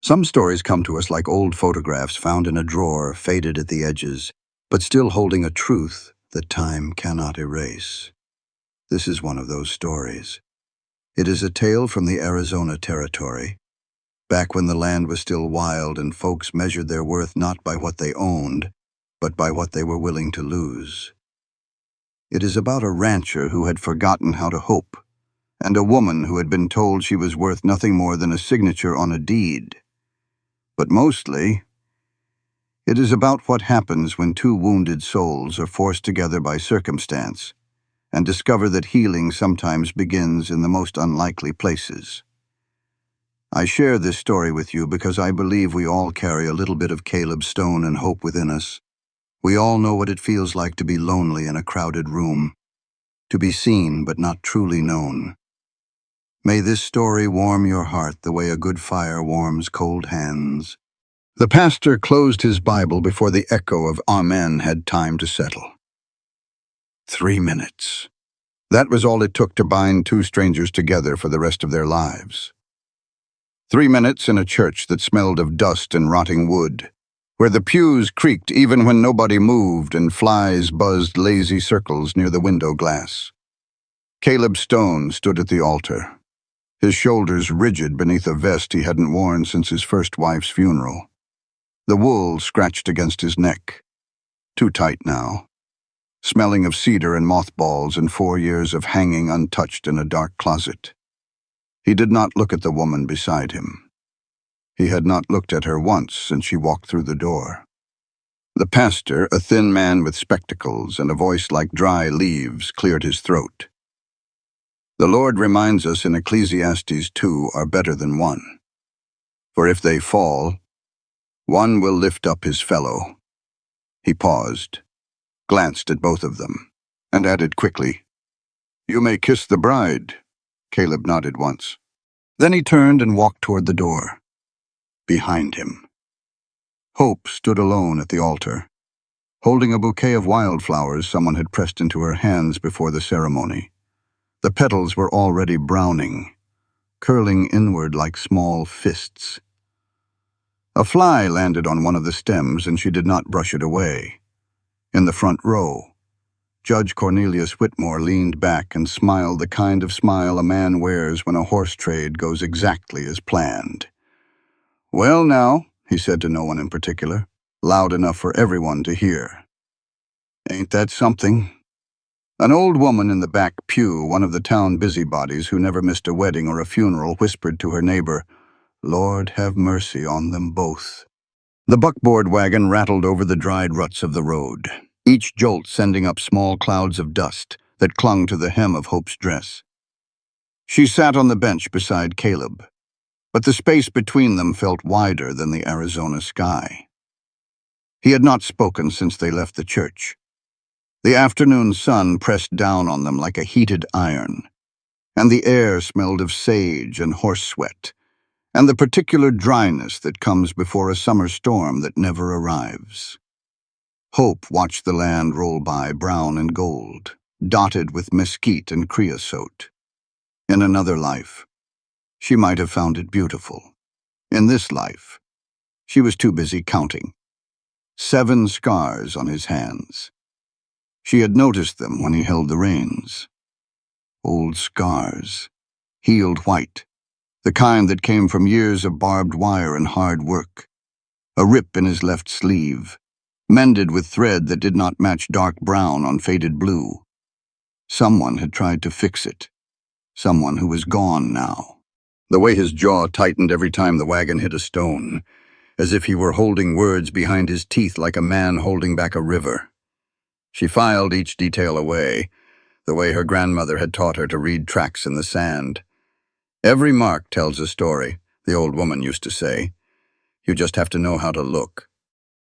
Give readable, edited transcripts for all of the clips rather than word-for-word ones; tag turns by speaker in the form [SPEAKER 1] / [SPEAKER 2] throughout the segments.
[SPEAKER 1] Some stories come to us like old photographs found in a drawer, faded at the edges, but still holding a truth that time cannot erase. This is one of those stories. It is a tale from the Arizona Territory, back when the land was still wild and folks measured their worth not by what they owned, but by what they were willing to lose. It is about a rancher who had forgotten how to hope, and a woman who had been told she was worth nothing more than a signature on a deed. But mostly, it is about what happens when two wounded souls are forced together by circumstance and discover that healing sometimes begins in the most unlikely places. I share this story with you because I believe we all carry a little bit of Caleb Stone and hope within us. We all know what it feels like to be lonely in a crowded room, to be seen but not truly known. May this story warm your heart the way a good fire warms cold hands. The pastor closed his Bible before the echo of Amen had time to settle. 3 minutes. That was all it took to bind two strangers together for the rest of their lives. 3 minutes in a church that smelled of dust and rotting wood, where the pews creaked even when nobody moved and flies buzzed lazy circles near the window glass. Caleb Stone stood at the altar, his shoulders rigid beneath a vest he hadn't worn since his first wife's funeral. The wool scratched against his neck, too tight now, smelling of cedar and mothballs and 4 years of hanging untouched in a dark closet. He did not look at the woman beside him. He had not looked at her once since she walked through the door. The pastor, a thin man with spectacles and a voice like dry leaves, cleared his throat. The Lord reminds us in Ecclesiastes 2 are better than one. For if they fall, one will lift up his fellow. He paused, glanced at both of them, and added quickly, "You may kiss the bride." Caleb nodded once. Then he turned and walked toward the door. Behind him, Hope stood alone at the altar, holding a bouquet of wildflowers someone had pressed into her hands before the ceremony. The petals were already browning, curling inward like small fists. A fly landed on one of the stems and she did not brush it away. In the front row, Judge Cornelius Whitmore leaned back and smiled the kind of smile a man wears when a horse trade goes exactly as planned. "Well now," he said to no one in particular, loud enough for everyone to hear. "Ain't that something?" An old woman in the back pew, one of the town busybodies who never missed a wedding or a funeral, whispered to her neighbor, "Lord, have mercy on them both." The buckboard wagon rattled over the dried ruts of the road, each jolt sending up small clouds of dust that clung to the hem of Hope's dress. She sat on the bench beside Caleb, but the space between them felt wider than the Arizona sky. He had not spoken since they left the church. The afternoon sun pressed down on them like a heated iron, and the air smelled of sage and horse sweat, and the particular dryness that comes before a summer storm that never arrives. Hope watched the land roll by brown and gold, dotted with mesquite and creosote. In another life, she might have found it beautiful. In this life, she was too busy counting. 7 scars on his hands. She had noticed them when he held the reins. Old scars, healed white, the kind that came from years of barbed wire and hard work. A rip in his left sleeve, mended with thread that did not match dark brown on faded blue. Someone had tried to fix it. Someone who was gone now. The way his jaw tightened every time the wagon hit a stone, as if he were holding words behind his teeth like a man holding back a river. She filed each detail away, the way her grandmother had taught her to read tracks in the sand. "Every mark tells a story," the old woman used to say. "You just have to know how to look."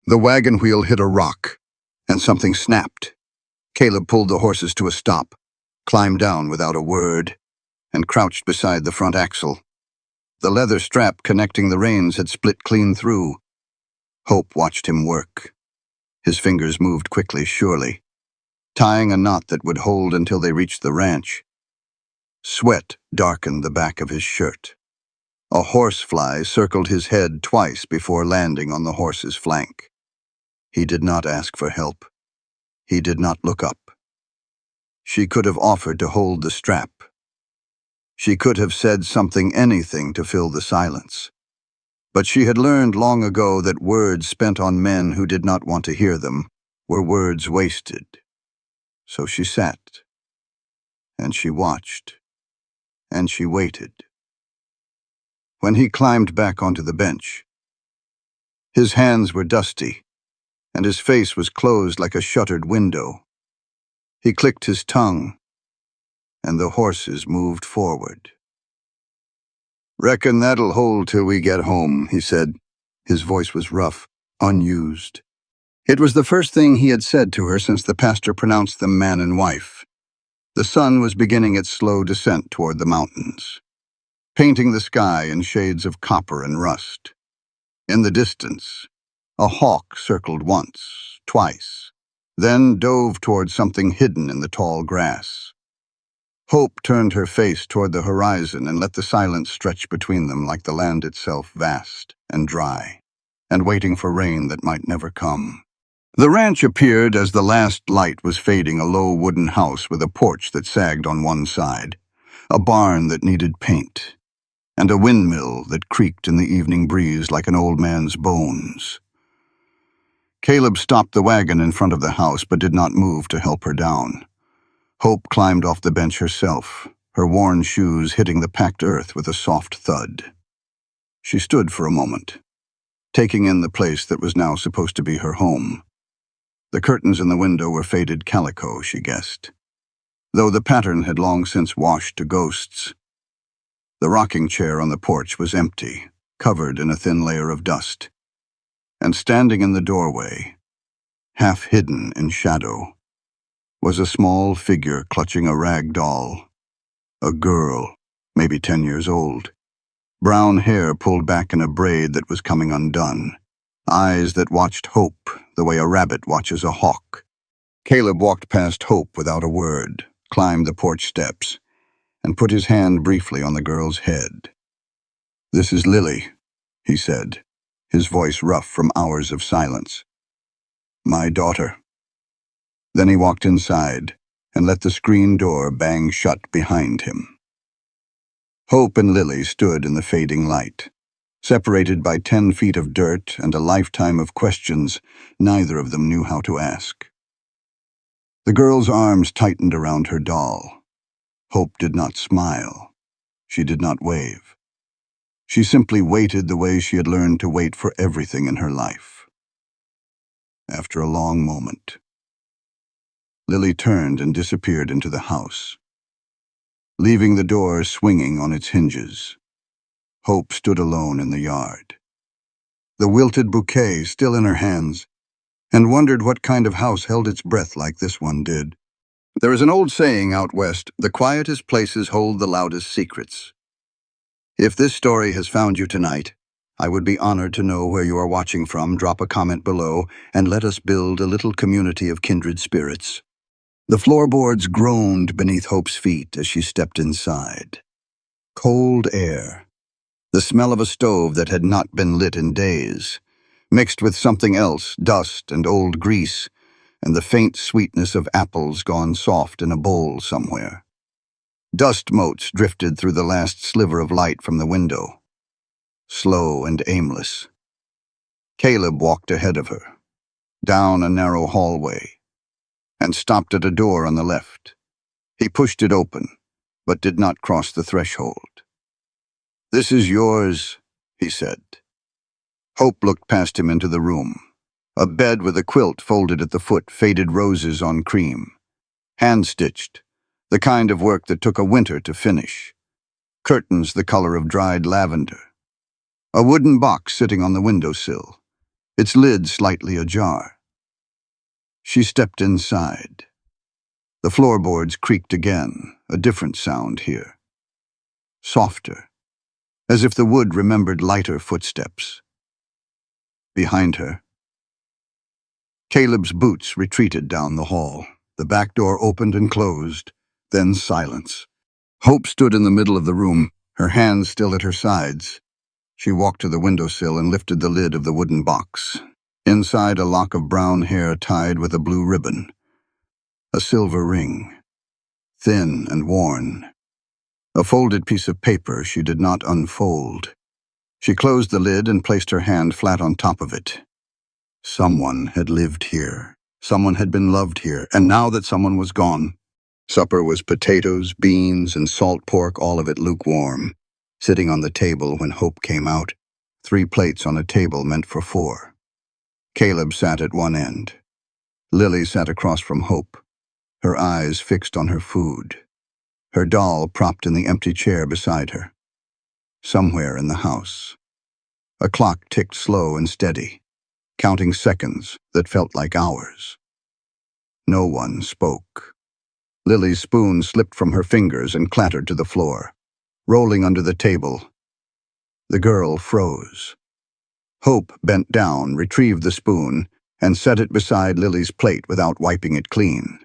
[SPEAKER 1] The wagon wheel hit a rock, and something snapped. Caleb pulled the horses to a stop, climbed down without a word, and crouched beside the front axle. The leather strap connecting the reins had split clean through. Hope watched him work. His fingers moved quickly, surely, tying a knot that would hold until they reached the ranch. Sweat darkened the back of his shirt. A horsefly circled his head twice before landing on the horse's flank. He did not ask for help. He did not look up. She could have offered to hold the strap. She could have said anything to fill the silence. But she had learned long ago that words spent on men who did not want to hear them were words wasted. So she sat, and she watched, and she waited. When he climbed back onto the bench, his hands were dusty, and his face was closed like a shuttered window. He clicked his tongue, and the horses moved forward. "Reckon that'll hold till we get home," he said. His voice was rough, unused. It was the first thing he had said to her since the pastor pronounced them man and wife. The sun was beginning its slow descent toward the mountains, painting the sky in shades of copper and rust. In the distance, a hawk circled once, twice, then dove toward something hidden in the tall grass. Hope turned her face toward the horizon and let the silence stretch between them like the land itself, vast and dry, and waiting for rain that might never come. The ranch appeared as the last light was fading, a low wooden house with a porch that sagged on one side, a barn that needed paint, and a windmill that creaked in the evening breeze like an old man's bones. Caleb stopped the wagon in front of the house but did not move to help her down. Hope climbed off the bench herself, her worn shoes hitting the packed earth with a soft thud. She stood for a moment, taking in the place that was now supposed to be her home. The curtains in the window were faded calico, she guessed, though the pattern had long since washed to ghosts. The rocking chair on the porch was empty, covered in a thin layer of dust. And standing in the doorway, half hidden in shadow, was a small figure clutching a rag doll. A girl, maybe 10 years old. Brown hair pulled back in a braid that was coming undone. Eyes that watched Hope the way a rabbit watches a hawk. Caleb walked past Hope without a word, climbed the porch steps, and put his hand briefly on the girl's head. "This is Lily," he said, his voice rough from hours of silence. "My daughter." Then he walked inside and let the screen door bang shut behind him. Hope and Lily stood in the fading light, separated by 10 feet of dirt and a lifetime of questions neither of them knew how to ask. The girl's arms tightened around her doll. Hope did not smile. She did not wave. She simply waited the way she had learned to wait for everything in her life. After a long moment, Lily turned and disappeared into the house, leaving the door swinging on its hinges. Hope stood alone in the yard, the wilted bouquet still in her hands, and wondered what kind of house held its breath like this one did. There is an old saying out west, the quietest places hold the loudest secrets. If this story has found you tonight, I would be honored to know where you are watching from. Drop a comment below and let us build a little community of kindred spirits. The floorboards groaned beneath Hope's feet as she stepped inside. Cold air, the smell of a stove that had not been lit in days, mixed with something else, dust and old grease, and the faint sweetness of apples gone soft in a bowl somewhere. Dust motes drifted through the last sliver of light from the window, slow and aimless. Caleb walked ahead of her, down a narrow hallway, and stopped at a door on the left. He pushed it open, but did not cross the threshold. "This is yours," he said. Hope looked past him into the room. A bed with a quilt folded at the foot, faded roses on cream. Hand-stitched, the kind of work that took a winter to finish. Curtains the color of dried lavender. A wooden box sitting on the windowsill, its lid slightly ajar. She stepped inside. The floorboards creaked again, a different sound here. Softer, as if the wood remembered lighter footsteps. Behind her, Caleb's boots retreated down the hall. The back door opened and closed, then silence. Hope stood in the middle of the room, Her hands still at her sides, she walked to the windowsill and lifted the lid of the wooden box. Inside, a lock of brown hair tied with a blue ribbon. A silver ring, thin and worn. A folded piece of paper she did not unfold. She closed the lid and placed her hand flat on top of it. Someone had lived here. Someone had been loved here, and now that someone was gone. Supper was potatoes, beans, and salt pork, all of it lukewarm, sitting on the table when Hope came out. 3 plates on a table meant for 4. Caleb sat at one end. Lily sat across from Hope, her eyes fixed on her food, her doll propped in the empty chair beside her. Somewhere in the house, a clock ticked slow and steady, counting seconds that felt like hours. No one spoke. Lily's spoon slipped from her fingers and clattered to the floor, rolling under the table. The girl froze. Hope bent down, retrieved the spoon, and set it beside Lily's plate without wiping it clean.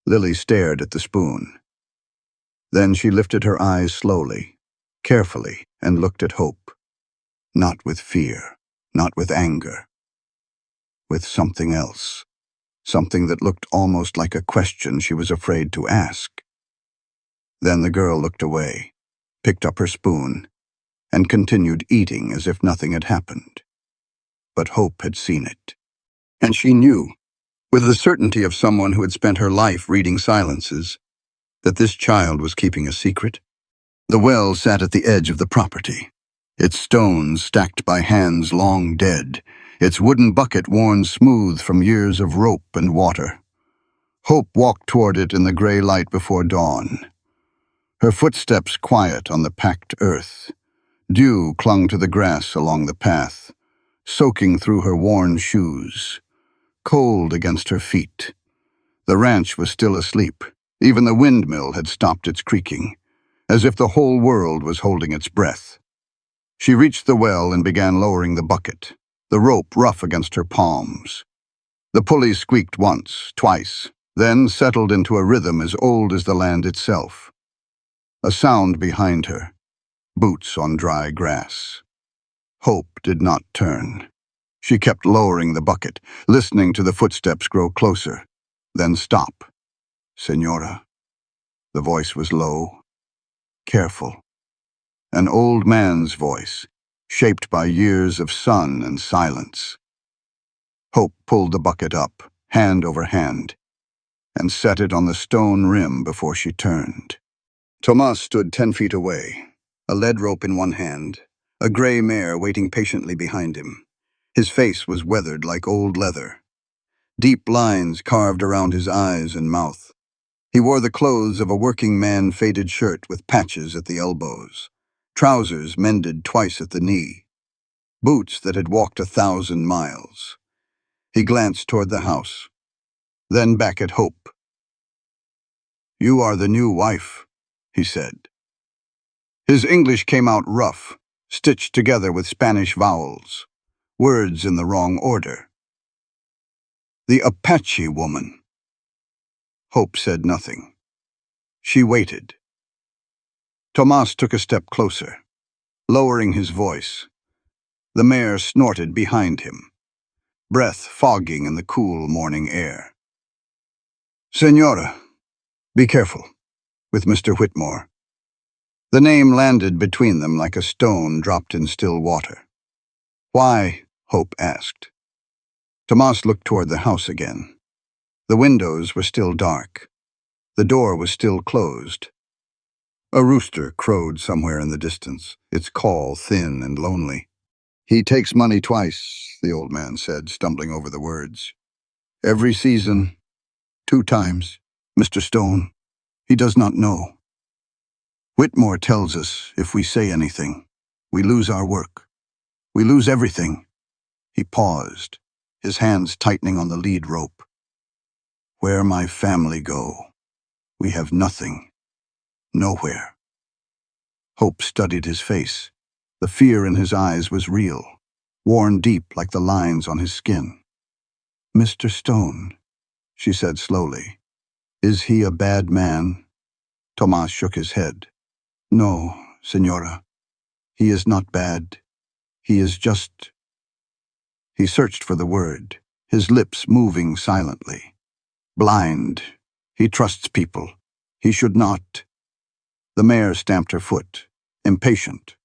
[SPEAKER 1] Lily stared at the spoon. Then she lifted her eyes slowly, carefully, and looked at Hope. Not with fear, not with anger. With something else. Something that looked almost like a question she was afraid to ask. Then the girl looked away, picked up her spoon, and continued eating as if nothing had happened. But Hope had seen it. And she knew, with the certainty of someone who had spent her life reading silences, that this child was keeping a secret. The well sat at the edge of the property, its stones stacked by hands long dead, its wooden bucket worn smooth from years of rope and water. Hope walked toward it in the gray light before dawn, her footsteps quiet on the packed earth. Dew clung to the grass along the path, soaking through her worn shoes, cold against her feet. The ranch was still asleep. Even the windmill had stopped its creaking, as if the whole world was holding its breath. She reached the well and began lowering the bucket, the rope rough against her palms. The pulley squeaked once, twice, then settled into a rhythm as old as the land itself. A sound behind her, boots on dry grass. Hope did not turn. She kept lowering the bucket, listening to the footsteps grow closer, then stop. "Señora." The voice was low, careful. An old man's voice, shaped by years of sun and silence. Hope pulled the bucket up, hand over hand, and set it on the stone rim before she turned. Tomas stood 10 feet away, a lead rope in one hand, a gray mare waiting patiently behind him. His face was weathered like old leather, deep lines carved around his eyes and mouth. He wore the clothes of a working man, faded shirt with patches at the elbows, trousers mended twice at the knee, boots that had walked 1,000 miles. He glanced toward the house, then back at Hope. "You are the new wife," he said. His English came out rough, stitched together with Spanish vowels, words in the wrong order. "The Apache Woman." Hope said nothing. She waited. Tomas took a step closer, lowering his voice. The mare snorted behind him, breath fogging in the cool morning air. "Señora, be careful, with Mr. Whitmore." The name landed between them like a stone dropped in still water. "Why?" Hope asked. Tomas looked toward the house again. The windows were still dark. The door was still closed. A rooster crowed somewhere in the distance, its call thin and lonely. "He takes money twice," the old man said, stumbling over the words. "Every season, 2 times. Mr. Stone, he does not know. Whitmore tells us if we say anything, we lose our work. We lose everything." He paused, his hands tightening on the lead rope. "Where my family go, we have nothing. Nowhere." Hope studied his face. The fear in his eyes was real, worn deep like the lines on his skin. "Mr. Stone," she said slowly. "Is he a bad man?" Tomas shook his head. "No, Senora. He is not bad. He is just—" He searched for the word, his lips moving silently. "Blind. He trusts people. He should not." The mare stamped her foot, impatient.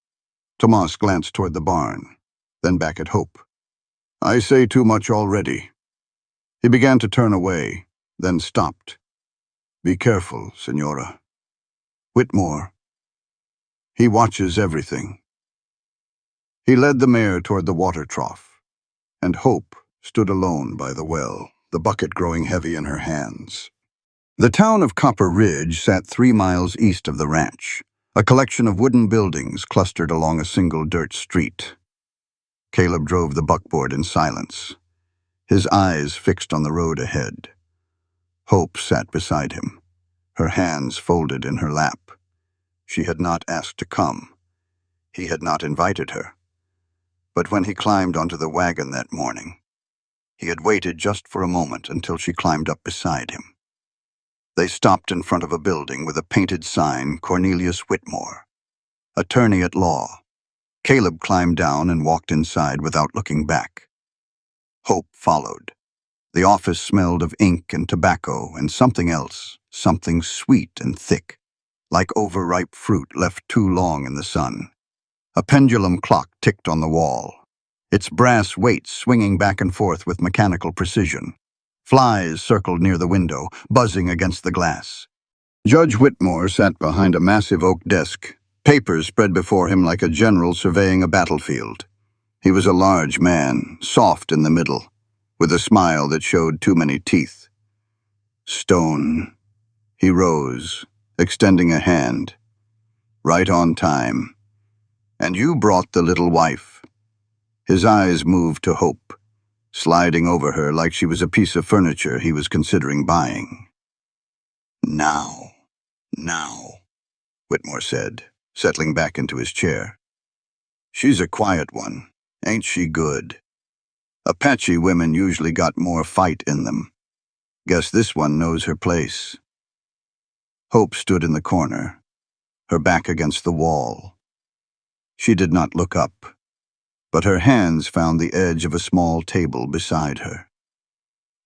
[SPEAKER 1] Tomas glanced toward the barn, then back at Hope. "I say too much already." He began to turn away, then stopped. "Be careful, Senora. Whitmore. He watches everything." He led the mare toward the water trough, and Hope stood alone by the well, the bucket growing heavy in her hands. The town of Copper Ridge sat 3 miles east of the ranch, a collection of wooden buildings clustered along a single dirt street. Caleb drove the buckboard in silence, his eyes fixed on the road ahead. Hope sat beside him, her hands folded in her lap. She had not asked to come. He had not invited her. But when he climbed onto the wagon that morning, he had waited just for a moment until she climbed up beside him. They stopped in front of a building with a painted sign, Cornelius Whitmore, attorney at law. Caleb climbed down and walked inside without looking back. Hope followed. The office smelled of ink and tobacco and something else, something sweet and thick, like overripe fruit left too long in the sun. A pendulum clock ticked on the wall, its brass weights swinging back and forth with mechanical precision. Flies circled near the window, buzzing against the glass. Judge Whitmore sat behind a massive oak desk, papers spread before him like a general surveying a battlefield. He was a large man, soft in the middle, with a smile that showed too many teeth. "Stone." He rose, extending a hand. "Right on time. And you brought the little wife." His eyes moved to Hope, sliding over her like she was a piece of furniture he was considering buying. Now, Whitmore said, settling back into his chair. "She's a quiet one. Ain't she good? Apache women usually got more fight in them. Guess this one knows her place." Hope stood in the corner, her back against the wall. She did not look up, but her hands found the edge of a small table beside her,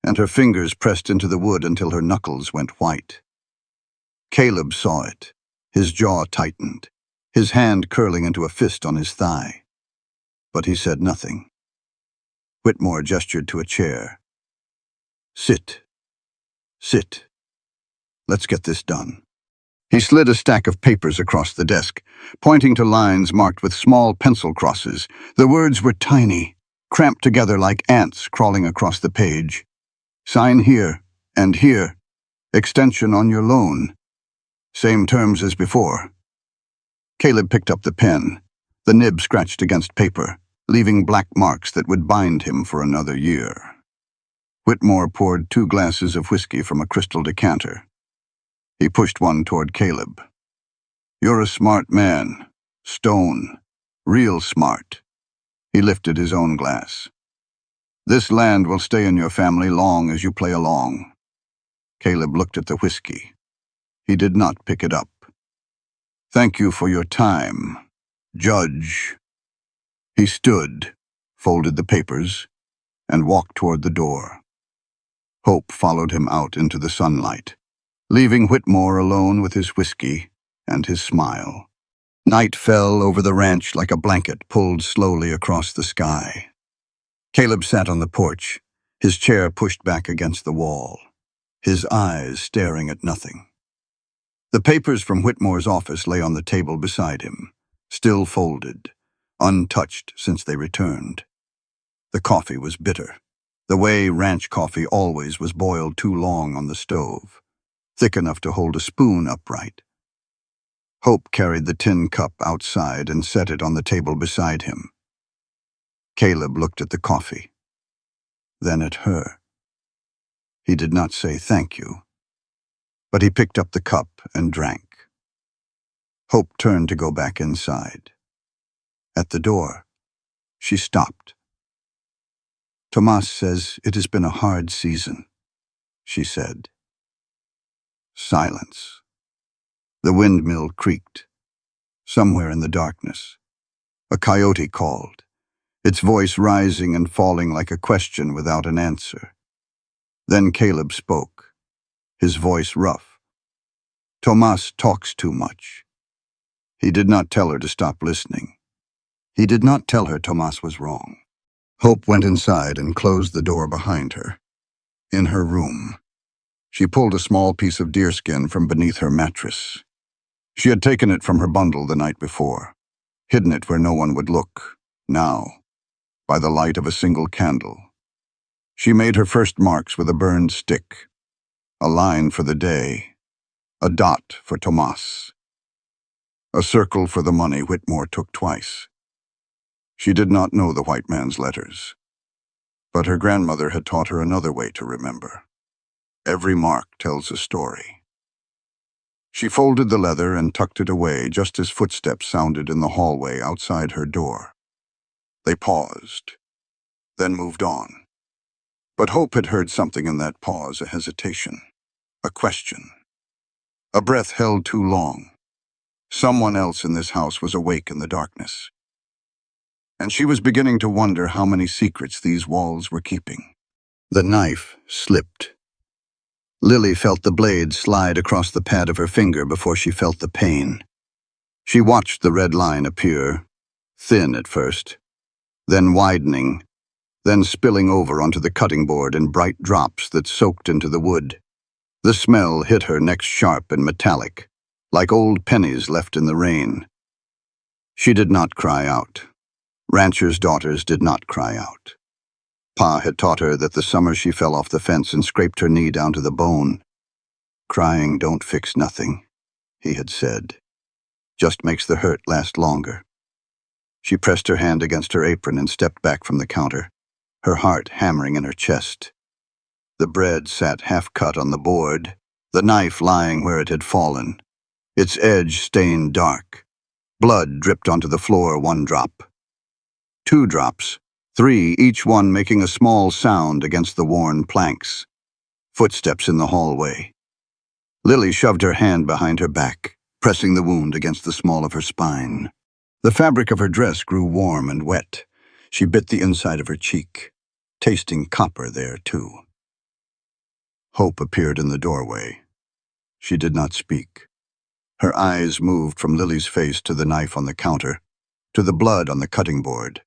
[SPEAKER 1] and her fingers pressed into the wood until her knuckles went white. Caleb saw it, his jaw tightened, his hand curling into a fist on his thigh. But he said nothing. Whitmore gestured to a chair. Sit. Let's get this done." He slid a stack of papers across the desk, pointing to lines marked with small pencil crosses. The words were tiny, cramped together like ants crawling across the page. "Sign here and here. Extension on your loan. Same terms as before." Caleb picked up the pen. The nib scratched against paper, leaving black marks that would bind him for another year. Whitmore poured 2 glasses of whiskey from a crystal decanter. He pushed one toward Caleb. "You're a smart man. Stone. Real smart." He lifted his own glass. "This land will stay in your family long as you play along." Caleb looked at the whiskey. He did not pick it up. "Thank you for your time, Judge." He stood, folded the papers, and walked toward the door. Hope followed him out into the sunlight, leaving Whitmore alone with his whiskey and his smile. Night fell over the ranch like a blanket pulled slowly across the sky. Caleb sat on the porch, his chair pushed back against the wall, his eyes staring at nothing. The papers from Whitmore's office lay on the table beside him, still folded, untouched since they returned. The coffee was bitter, the way ranch coffee always was boiled too long on the stove, thick enough to hold a spoon upright. Hope carried the tin cup outside and set it on the table beside him. Caleb looked at the coffee, then at her. He did not say thank you, but he picked up the cup and drank. Hope turned to go back inside. At the door, she stopped. "Tomas says it has been a hard season," she said. Silence. The windmill creaked. Somewhere in the darkness, a coyote called, its voice rising and falling like a question without an answer. Then Caleb spoke, his voice rough. Tomas talks too much. He did not tell her to stop listening. He did not tell her Tomas was wrong. Hope went inside and closed the door behind her. In her room, she pulled a small piece of deerskin from beneath her mattress. She had taken it from her bundle the night before, hidden it where no one would look. Now, by the light of a single candle, she made her first marks with a burned stick, a line for the day, a dot for Tomas, a circle for the money Whitmore took twice. She did not know the white man's letters, but her grandmother had taught her another way to remember. Every mark tells a story. She folded the leather and tucked it away just as footsteps sounded in the hallway outside her door. They paused, then moved on. But Hope had heard something in that pause, a hesitation, a question. A breath held too long. Someone else in this house was awake in the darkness. And she was beginning to wonder how many secrets these walls were keeping. The knife slipped. Lily felt the blade slide across the pad of her finger before she felt the pain. She watched the red line appear, thin at first, then widening, then spilling over onto the cutting board in bright drops that soaked into the wood. The smell hit her next sharp and metallic, like old pennies left in the rain. She did not cry out. Ranchers' daughters did not cry out. Pa had taught her that the summer she fell off the fence and scraped her knee down to the bone. Crying don't fix nothing, he had said. Just makes the hurt last longer. She pressed her hand against her apron and stepped back from the counter, her heart hammering in her chest. The bread sat half-cut on the board, the knife lying where it had fallen, its edge stained dark. Blood dripped onto the floor, 1 drop. 2 drops, 3, each one making a small sound against the worn planks. Footsteps in the hallway. Lily shoved her hand behind her back, pressing the wound against the small of her spine. The fabric of her dress grew warm and wet. She bit the inside of her cheek, tasting copper there, too. Hope appeared in the doorway. She did not speak. Her eyes moved from Lily's face to the knife on the counter, to the blood on the cutting board,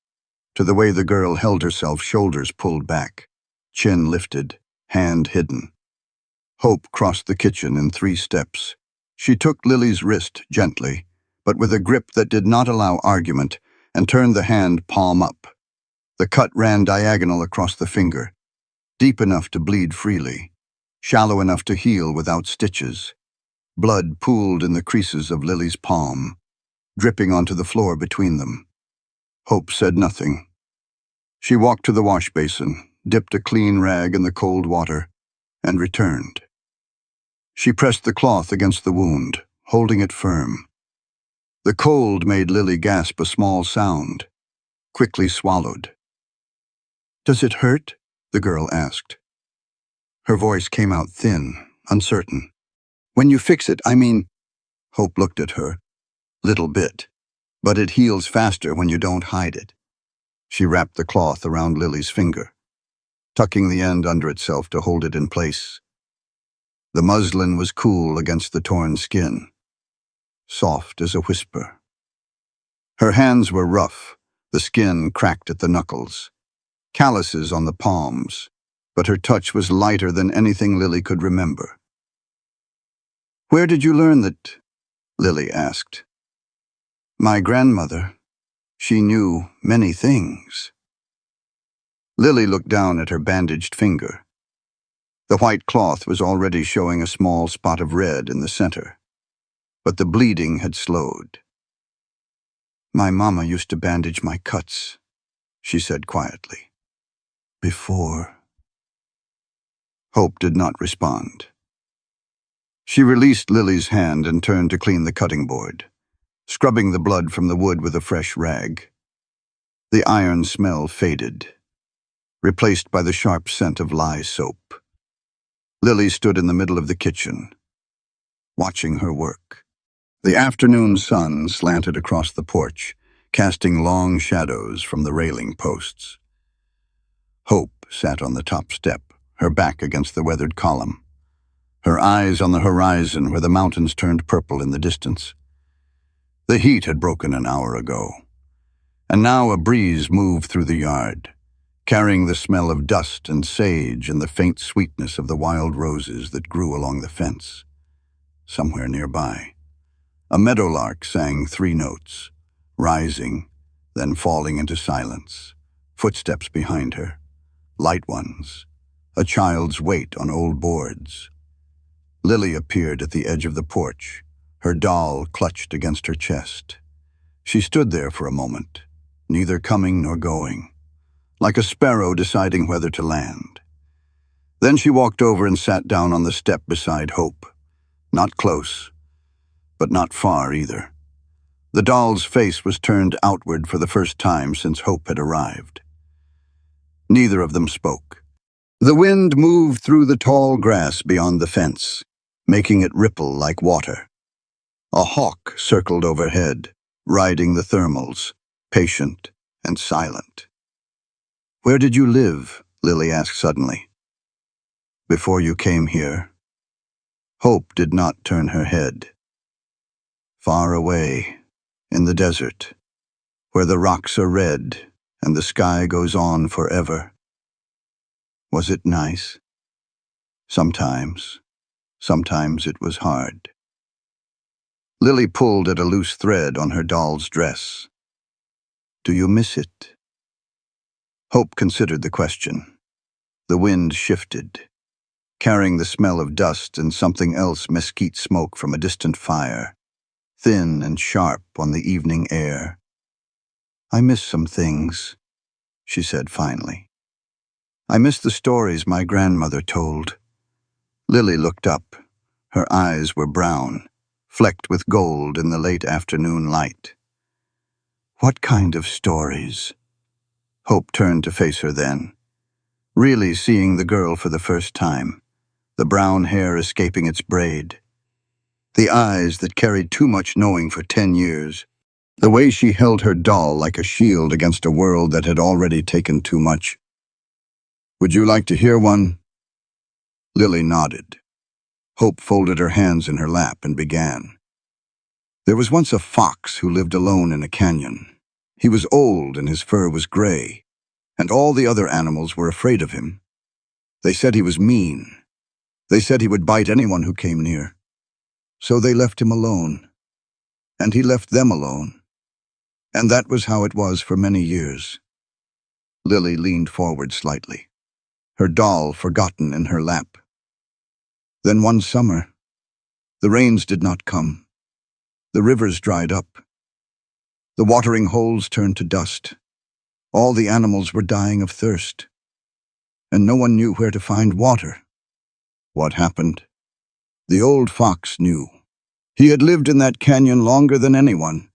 [SPEAKER 1] to the way the girl held herself, shoulders pulled back, chin lifted, hand hidden. Hope crossed the kitchen in 3 steps. She took Lily's wrist gently, but with a grip that did not allow argument, and turned the hand palm up. The cut ran diagonal across the finger, deep enough to bleed freely, shallow enough to heal without stitches. Blood pooled in the creases of Lily's palm, dripping onto the floor between them. Hope said nothing. She walked to the wash basin, dipped a clean rag in the cold water, and returned. She pressed the cloth against the wound, holding it firm. The cold made Lily gasp a small sound, quickly swallowed. "Does it hurt?" the girl asked. Her voice came out thin, uncertain. "When you fix it, I mean—" Hope looked at her. "Little bit. But it heals faster when you don't hide it." She wrapped the cloth around Lily's finger, tucking the end under itself to hold it in place. The muslin was cool against the torn skin, soft as a whisper. Her hands were rough, the skin cracked at the knuckles, calluses on the palms, but her touch was lighter than anything Lily could remember. "Where did you learn that?" Lily asked. "My grandmother. She knew many things." Lily looked down at her bandaged finger. The white cloth was already showing a small spot of red in the center, but the bleeding had slowed. "My mama used to bandage my cuts," she said quietly. "Before." Hope did not respond. She released Lily's hand and turned to clean the cutting board, scrubbing the blood from the wood with a fresh rag. The iron smell faded, replaced by the sharp scent of lye soap. Lily stood in the middle of the kitchen, watching her work. The afternoon sun slanted across the porch, casting long shadows from the railing posts. Hope sat on the top step, her back against the weathered column, her eyes on the horizon where the mountains turned purple in the distance. The heat had broken an hour ago, and now a breeze moved through the yard, carrying the smell of dust and sage and the faint sweetness of the wild roses that grew along the fence. Somewhere nearby, a meadowlark sang 3 notes, rising, then falling into silence. Footsteps behind her, light ones, a child's weight on old boards. Lily appeared at the edge of the porch, her doll clutched against her chest. She stood there for a moment, neither coming nor going, like a sparrow deciding whether to land. Then she walked over and sat down on the step beside Hope. Not close, but not far either. The doll's face was turned outward for the first time since Hope had arrived. Neither of them spoke. The wind moved through the tall grass beyond the fence, making it ripple like water. A hawk circled overhead, riding the thermals, patient and silent. "Where did you live?" Lily asked suddenly. "Before you came here?" Hope did not turn her head. "Far away, in the desert, where the rocks are red and the sky goes on forever." "Was it nice?" "Sometimes. Sometimes it was hard." Lily pulled at a loose thread on her doll's dress. "Do you miss it?" Hope considered the question. The wind shifted, carrying the smell of dust and something else, mesquite smoke from a distant fire, thin and sharp on the evening air. "I miss some things," she said finally. "I miss the stories my grandmother told." Lily looked up. Her eyes were brown, flecked with gold in the late afternoon light. "What kind of stories?" Hope turned to face her then, really seeing the girl for the first time, the brown hair escaping its braid, the eyes that carried too much knowing for 10 years, the way she held her doll like a shield against a world that had already taken too much. "Would you like to hear one?" Lily nodded. Hope folded her hands in her lap and began. "There was once a fox who lived alone in a canyon. He was old and his fur was gray, and all the other animals were afraid of him. They said he was mean. They said he would bite anyone who came near. So they left him alone, and he left them alone. And that was how it was for many years." Lily leaned forward slightly, her doll forgotten in her lap. "Then one summer, the rains did not come. The rivers dried up. The watering holes turned to dust. All the animals were dying of thirst, and no one knew where to find water." "What happened?" "The old fox knew. He had lived in that canyon longer than anyone.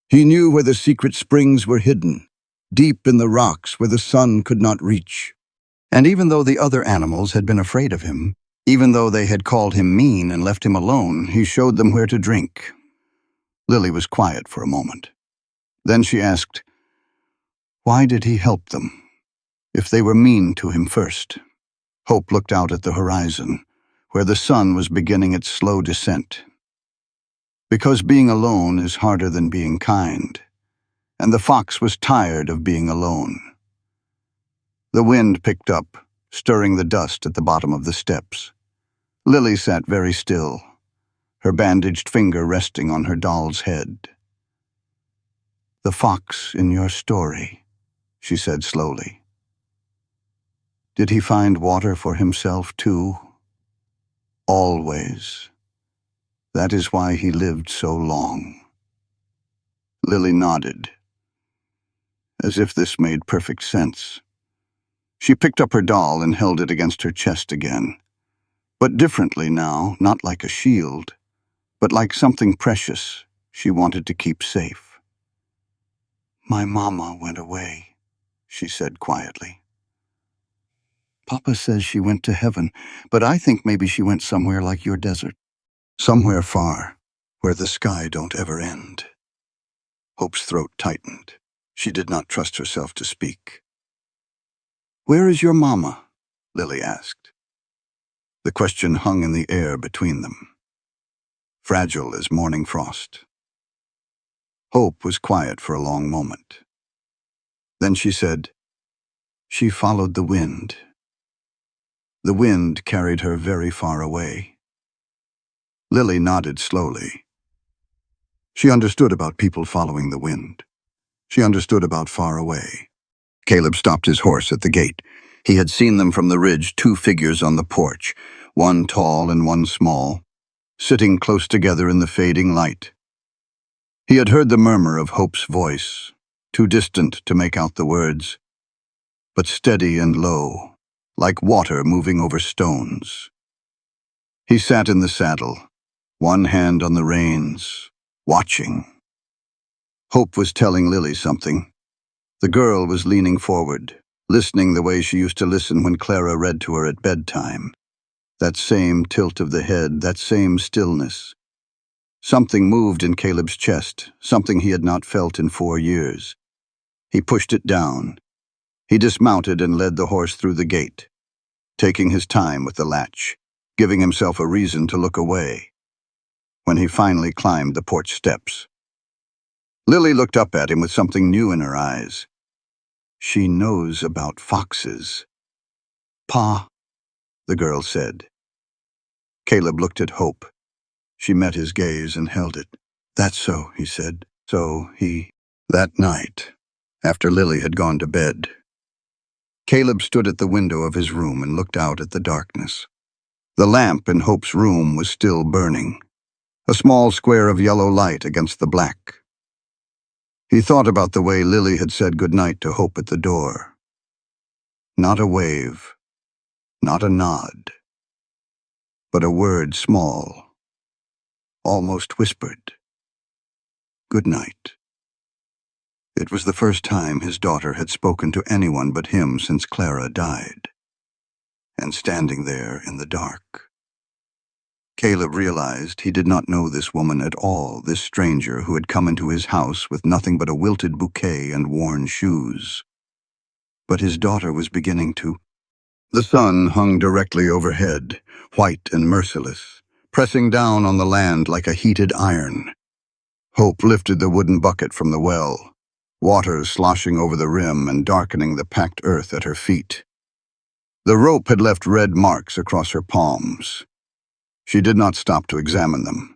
[SPEAKER 1] He knew where the secret springs were hidden, deep in the rocks where the sun could not reach. And even though the other animals had been afraid of him, even though they had called him mean and left him alone, he showed them where to drink." Lily was quiet for a moment. Then she asked, "Why did he help them, if they were mean to him first?" Hope looked out at the horizon, where the sun was beginning its slow descent. "Because being alone is harder than being kind, and the fox was tired of being alone." The wind picked up, stirring the dust at the bottom of the steps. Lily sat very still, her bandaged finger resting on her doll's head. "The fox in your story," she said slowly. "Did he find water for himself too?" "Always. That is why he lived so long." Lily nodded, as if this made perfect sense. She picked up her doll and held it against her chest again, but differently now, not like a shield, but like something precious she wanted to keep safe. "My mama went away," she said quietly. "Papa says she went to heaven, but I think maybe she went somewhere like your desert. Somewhere far. where the sky don't ever end. Hope's throat tightened. She did not trust herself to speak. "Where is your mama?" Lily asked. The question hung in the air between them, fragile as morning frost. Hope was quiet for a long moment. Then she said, "She followed the wind. The wind carried her very far away." Lily nodded slowly. She understood about people following the wind. She understood about far away. Caleb stopped his horse at the gate. He had seen them from the ridge, two figures on the porch, one tall and one small, sitting close together in the fading light. He had heard the murmur of Hope's voice, too distant to make out the words, but steady and low, like water moving over stones. He sat in the saddle, one hand on the reins, watching. Hope was telling Lily something. The girl was leaning forward, listening the way she used to listen when Clara read to her at bedtime. That same tilt of the head, that same stillness. Something moved in Caleb's chest, something he had not felt in 4 years. He pushed it down. He dismounted and led the horse through the gate, taking his time with the latch, giving himself a reason to look away. When he finally climbed the porch steps, Lily looked up at him with something new in her eyes. "She knows about foxes." "Pa," the girl said. Caleb looked at Hope. She met his gaze and held it. "That's so," he said. That night, after Lily had gone to bed, Caleb stood at the window of his room and looked out at the darkness. The lamp in Hope's room was still burning, a small square of yellow light against the black. He thought about the way Lily had said goodnight to Hope at the door. Not a wave, not a nod, but a word small, almost whispered. "Good night." It was the first time his daughter had spoken to anyone but him since Clara died. And standing there in the dark, Caleb realized he did not know this woman at all, this stranger who had come into his house with nothing but a wilted bouquet and worn shoes. But his daughter was beginning to. The sun hung directly overhead, white and merciless, pressing down on the land like a heated iron. Hope lifted the wooden bucket from the well, water sloshing over the rim and darkening the packed earth at her feet. The rope had left red marks across her palms. She did not stop to examine them.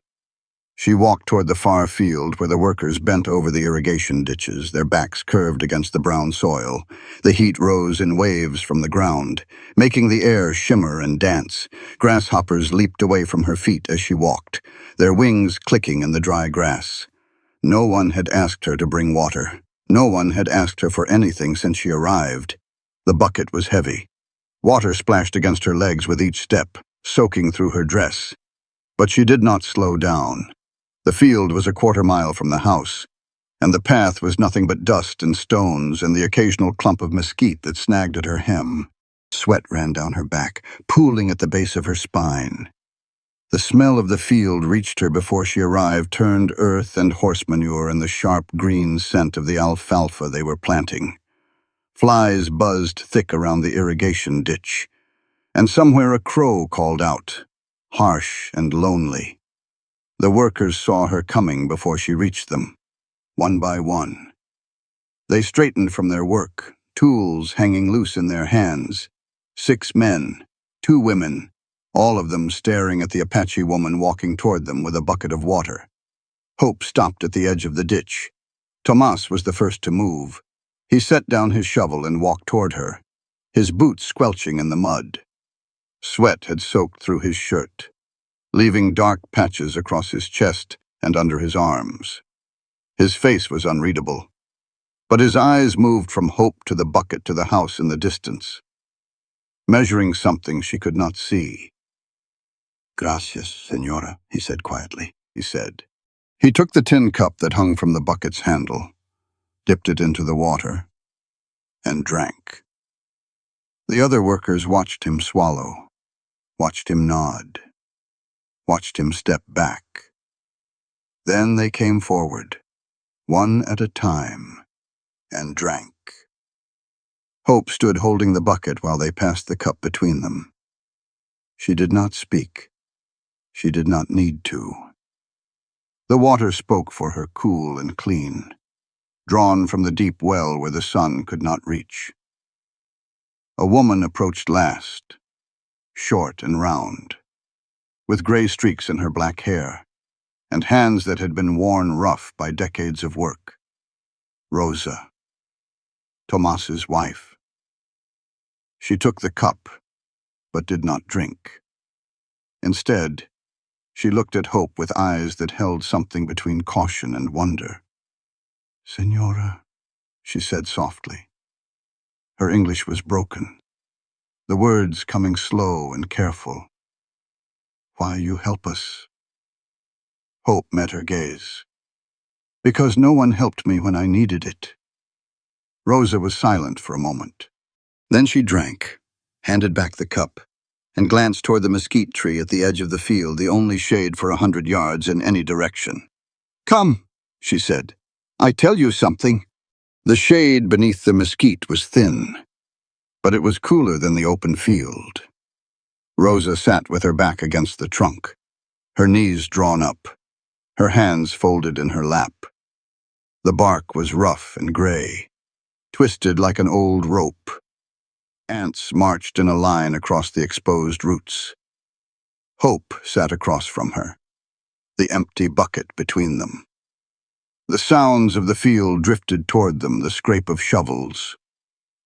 [SPEAKER 1] She walked toward the far field where the workers bent over the irrigation ditches, their backs curved against the brown soil. The heat rose in waves from the ground, making the air shimmer and dance. Grasshoppers leaped away from her feet as she walked, their wings clicking in the dry grass. No one had asked her to bring water. No one had asked her for anything since she arrived. The bucket was heavy. Water splashed against her legs with each step, soaking through her dress. But she did not slow down. The field was a quarter-mile from the house, and the path was nothing but dust and stones and the occasional clump of mesquite that snagged at her hem. Sweat ran down her back, pooling at the base of her spine. The smell of the field reached her before she arrived, turned earth and horse manure and the sharp green scent of the alfalfa they were planting. Flies buzzed thick around the irrigation ditch, and somewhere a crow called out, harsh and lonely. The workers saw her coming before she reached them, one by one. They straightened from their work, tools hanging loose in their hands. 6 men, 2 women, all of them staring at the Apache woman walking toward them with a bucket of water. Hope stopped at the edge of the ditch. Tomas was the first to move. He set down his shovel and walked toward her, his boots squelching in the mud. Sweat had soaked through his shirt, leaving dark patches across his chest and under his arms. His face was unreadable, but his eyes moved from Hope to the bucket to the house in the distance, measuring something she could not see. "Gracias, señora," he said quietly. He took the tin cup that hung from the bucket's handle, dipped it into the water, and drank. The other workers watched him swallow, watched him nod, watched him step back. Then they came forward, one at a time, and drank. Hope stood holding the bucket while they passed the cup between them. She did not speak. She did not need to. The water spoke for her, cool and clean, drawn from the deep well where the sun could not reach. A woman approached last, short and round, with gray streaks in her black hair, and hands that had been worn rough by decades of work. Rosa, Tomas's wife. She took the cup, but did not drink. Instead, she looked at Hope with eyes that held something between caution and wonder. "Senora," she said softly. Her English was broken, the words coming slow and careful. "Why you help us?" Hope met her gaze. "Because no one helped me when I needed it." Rosa was silent for a moment. Then she drank, handed back the cup, and glanced toward the mesquite tree at the edge of the field, the only shade for 100 yards in any direction. "Come," she said. "I tell you something." The shade beneath the mesquite was thin, but it was cooler than the open field. Rosa sat with her back against the trunk, her knees drawn up, her hands folded in her lap. The bark was rough and gray, twisted like an old rope. Ants marched in a line across the exposed roots. Hope sat across from her, the empty bucket between them. The sounds of the field drifted toward them, the scrape of shovels,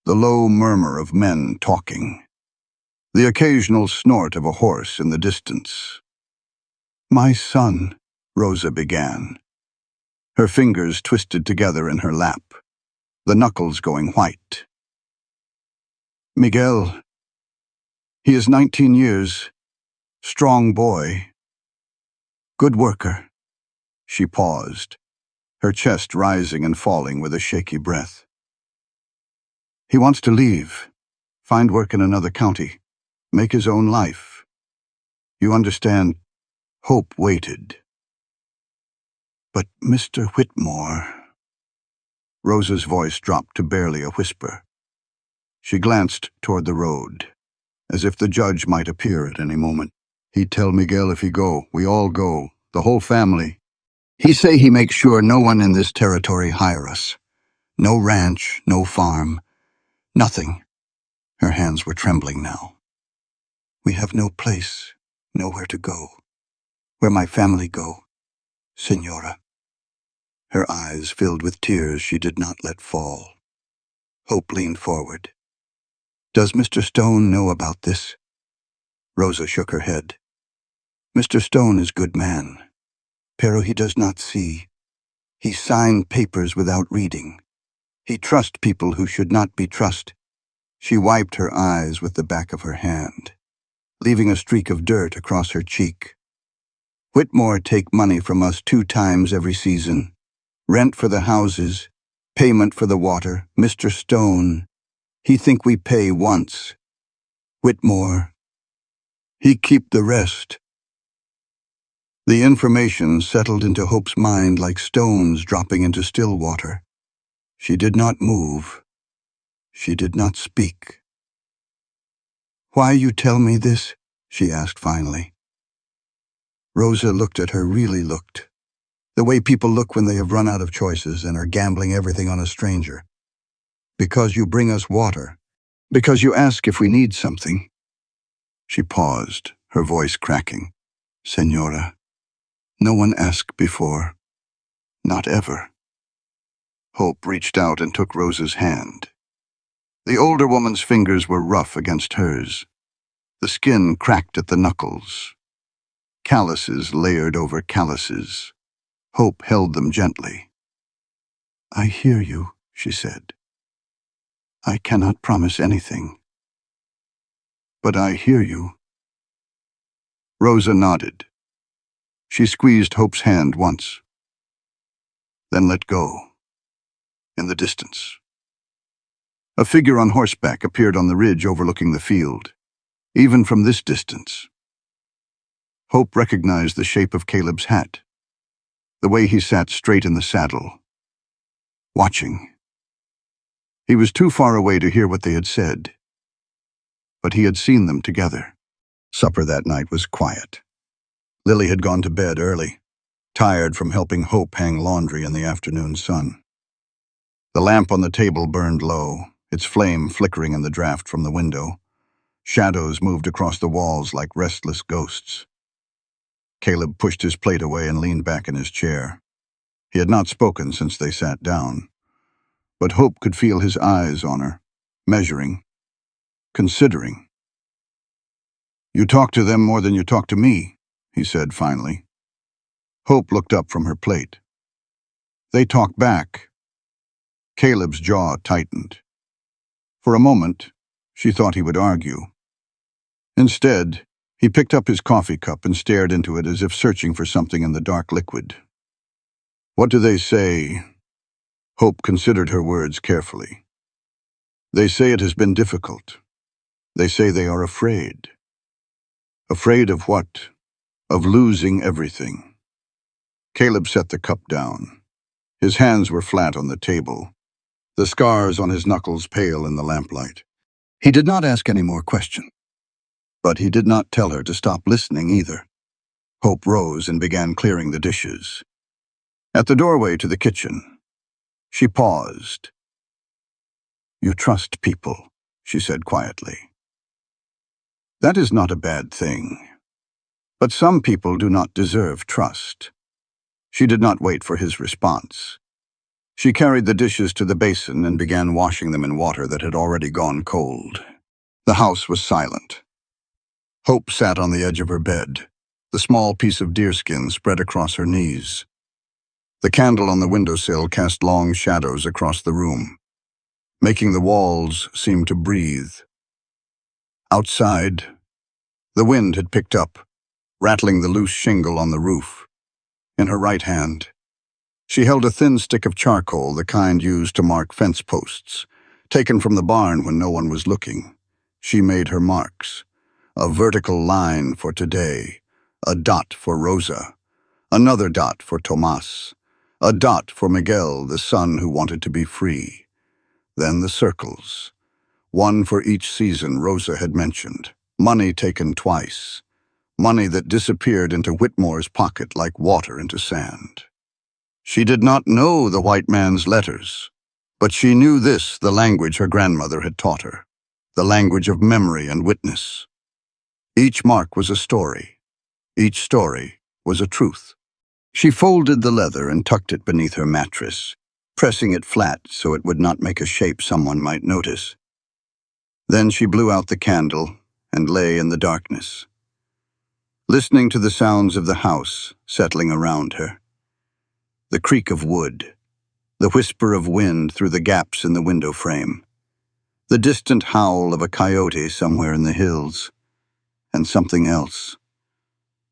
[SPEAKER 1] the low murmur of men talking, the occasional snort of a horse in the distance. "My son," Rosa began, her fingers twisted together in her lap, the knuckles going white. "Miguel, he is 19 years, strong boy, good worker." She paused, her chest rising and falling with a shaky breath. "He wants to leave, find work in another county, make his own life. You understand?" Hope waited. "But Mr. Whitmore—" Rosa's voice dropped to barely a whisper. She glanced toward the road, as if the judge might appear at any moment. "He'd tell Miguel if he go. We all go, the whole family. He say he makes sure no one in this territory hire us. No ranch, no farm, nothing." Her hands were trembling now. "We have no place, nowhere to go. Where my family go, Senora." Her eyes filled with tears she did not let fall. Hope leaned forward. "Does Mr. Stone know about this?" Rosa shook her head. "Mr. Stone is good man, pero he does not see. He sign papers without reading. He trust people who should not be trust." She wiped her eyes with the back of her hand, leaving a streak of dirt across her cheek. "Whitmore take money from us 2 times every season. Rent for the houses, payment for the water. Mr. Stone, he think we pay once. Whitmore, he keep the rest." The information settled into Hope's mind like stones dropping into still water. She did not move. She did not speak. "Why you tell me this?" she asked finally. Rosa looked at her, really looked. The way people look when they have run out of choices and are gambling everything on a stranger. "Because you bring us water. Because you ask if we need something." She paused, her voice cracking. "Senora, no one asked before. Not ever." Hope reached out and took Rosa's hand. The older woman's fingers were rough against hers. The skin cracked at the knuckles. Calluses layered over calluses. Hope held them gently. "I hear you," she said. "I cannot promise anything. But I hear you." Rosa nodded. She squeezed Hope's hand once, then let go. In the distance, a figure on horseback appeared on the ridge overlooking the field. Even from this distance, Hope recognized the shape of Caleb's hat. The way he sat straight in the saddle, watching. He was too far away to hear what they had said, but he had seen them together. Supper that night was quiet. Lily had gone to bed early, tired from helping Hope hang laundry in the afternoon sun. The lamp on the table burned low, its flame flickering in the draught from the window. Shadows moved across the walls like restless ghosts. Caleb pushed his plate away and leaned back in his chair. He had not spoken since they sat down, but Hope could feel his eyes on her, measuring, considering. "You talk to them more than you talk to me," he said finally. Hope looked up from her plate. They talked back. Caleb's jaw tightened. For a moment, she thought he would argue. Instead, he picked up his coffee cup and stared into it as if searching for something in the dark liquid. "What do they say?" Hope considered her words carefully. "They say it has been difficult. They say they are afraid." "Afraid of what?" "Of losing everything." Caleb set the cup down. His hands were flat on the table, the scars on his knuckles pale in the lamplight. He did not ask any more questions, but he did not tell her to stop listening either. Hope rose and began clearing the dishes. At the doorway to the kitchen, she paused. "You trust people," she said quietly. "That is not a bad thing. But some people do not deserve trust." She did not wait for his response. She carried the dishes to the basin and began washing them in water that had already gone cold. The house was silent. Hope sat on the edge of her bed, the small piece of deerskin spread across her knees. The candle on the windowsill cast long shadows across the room, making the walls seem to breathe. Outside, the wind had picked up, rattling the loose shingle on the roof. In her right hand, she held a thin stick of charcoal, the kind used to mark fence posts. Taken from the barn when no one was looking, she made her marks. A vertical line for today, a dot for Rosa, another dot for Tomas, a dot for Miguel, the son who wanted to be free. Then the circles, one for each season Rosa had mentioned. Money taken twice, money that disappeared into Whitmore's pocket like water into sand. She did not know the white man's letters, but she knew this, the language her grandmother had taught her, the language of memory and witness. Each mark was a story. Each story was a truth. She folded the leather and tucked it beneath her mattress, pressing it flat so it would not make a shape someone might notice. Then she blew out the candle and lay in the darkness, listening to the sounds of the house settling around her. The creak of wood, the whisper of wind through the gaps in the window frame, the distant howl of a coyote somewhere in the hills, and something else.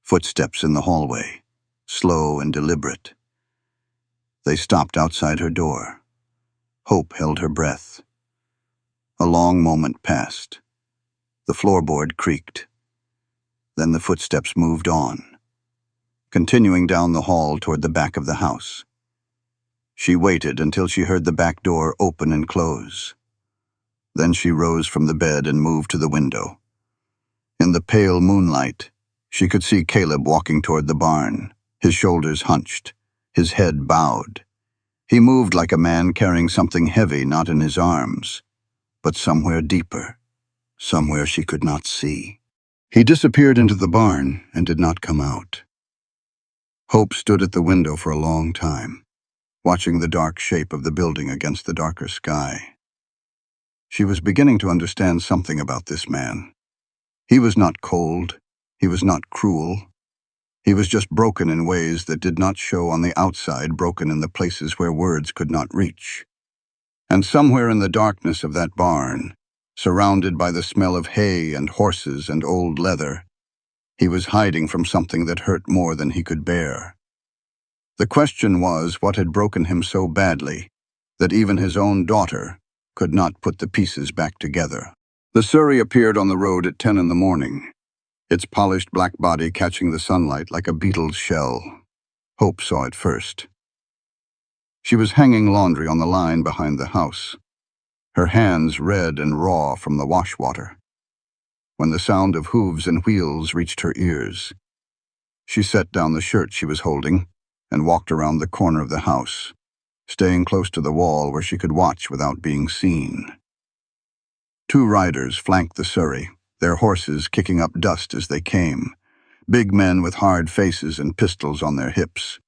[SPEAKER 1] Footsteps in the hallway, slow and deliberate. They stopped outside her door. Hope held her breath. A long moment passed. The floorboard creaked. Then the footsteps moved on, continuing down the hall toward the back of the house. She waited until she heard the back door open and close. Then she rose from the bed and moved to the window. In the pale moonlight, she could see Caleb walking toward the barn, his shoulders hunched, his head bowed. He moved like a man carrying something heavy not in his arms, but somewhere deeper, somewhere she could not see. He disappeared into the barn and did not come out. Hope stood at the window for a long time, watching the dark shape of the building against the darker sky. She was beginning to understand something about this man. He was not cold. He was not cruel. He was just broken in ways that did not show on the outside, broken in the places where words could not reach. And somewhere in the darkness of that barn, surrounded by the smell of hay and horses and old leather, he was hiding from something that hurt more than he could bear. The question was, what had broken him so badly that even his own daughter could not put the pieces back together? The surrey appeared on the road at 10 in the morning, its polished black body catching the sunlight like a beetle's shell. Hope saw it first. She was hanging laundry on the line behind the house, her hands red and raw from the wash water. When the sound of hooves and wheels reached her ears, she set down the shirt she was holding and walked around the corner of the house, staying close to the wall where she could watch without being seen. 2 riders flanked the surrey, their horses kicking up dust as they came, big men with hard faces and pistols on their hips.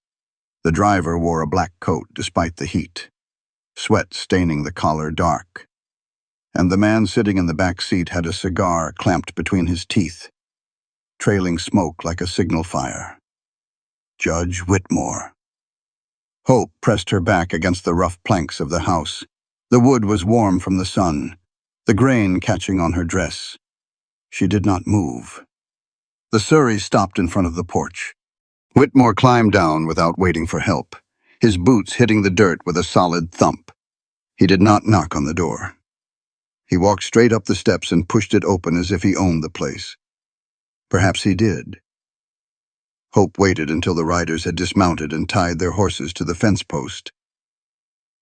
[SPEAKER 1] The driver wore a black coat despite the heat, sweat staining the collar dark, and the man sitting in the back seat had a cigar clamped between his teeth, trailing smoke like a signal fire. Judge Whitmore. Hope pressed her back against the rough planks of the house. The wood was warm from the sun, the grain catching on her dress. She did not move. The surrey stopped in front of the porch. Whitmore climbed down without waiting for help, his boots hitting the dirt with a solid thump. He did not knock on the door. He walked straight up the steps and pushed it open as if he owned the place. Perhaps he did. Hope waited until the riders had dismounted and tied their horses to the fence post.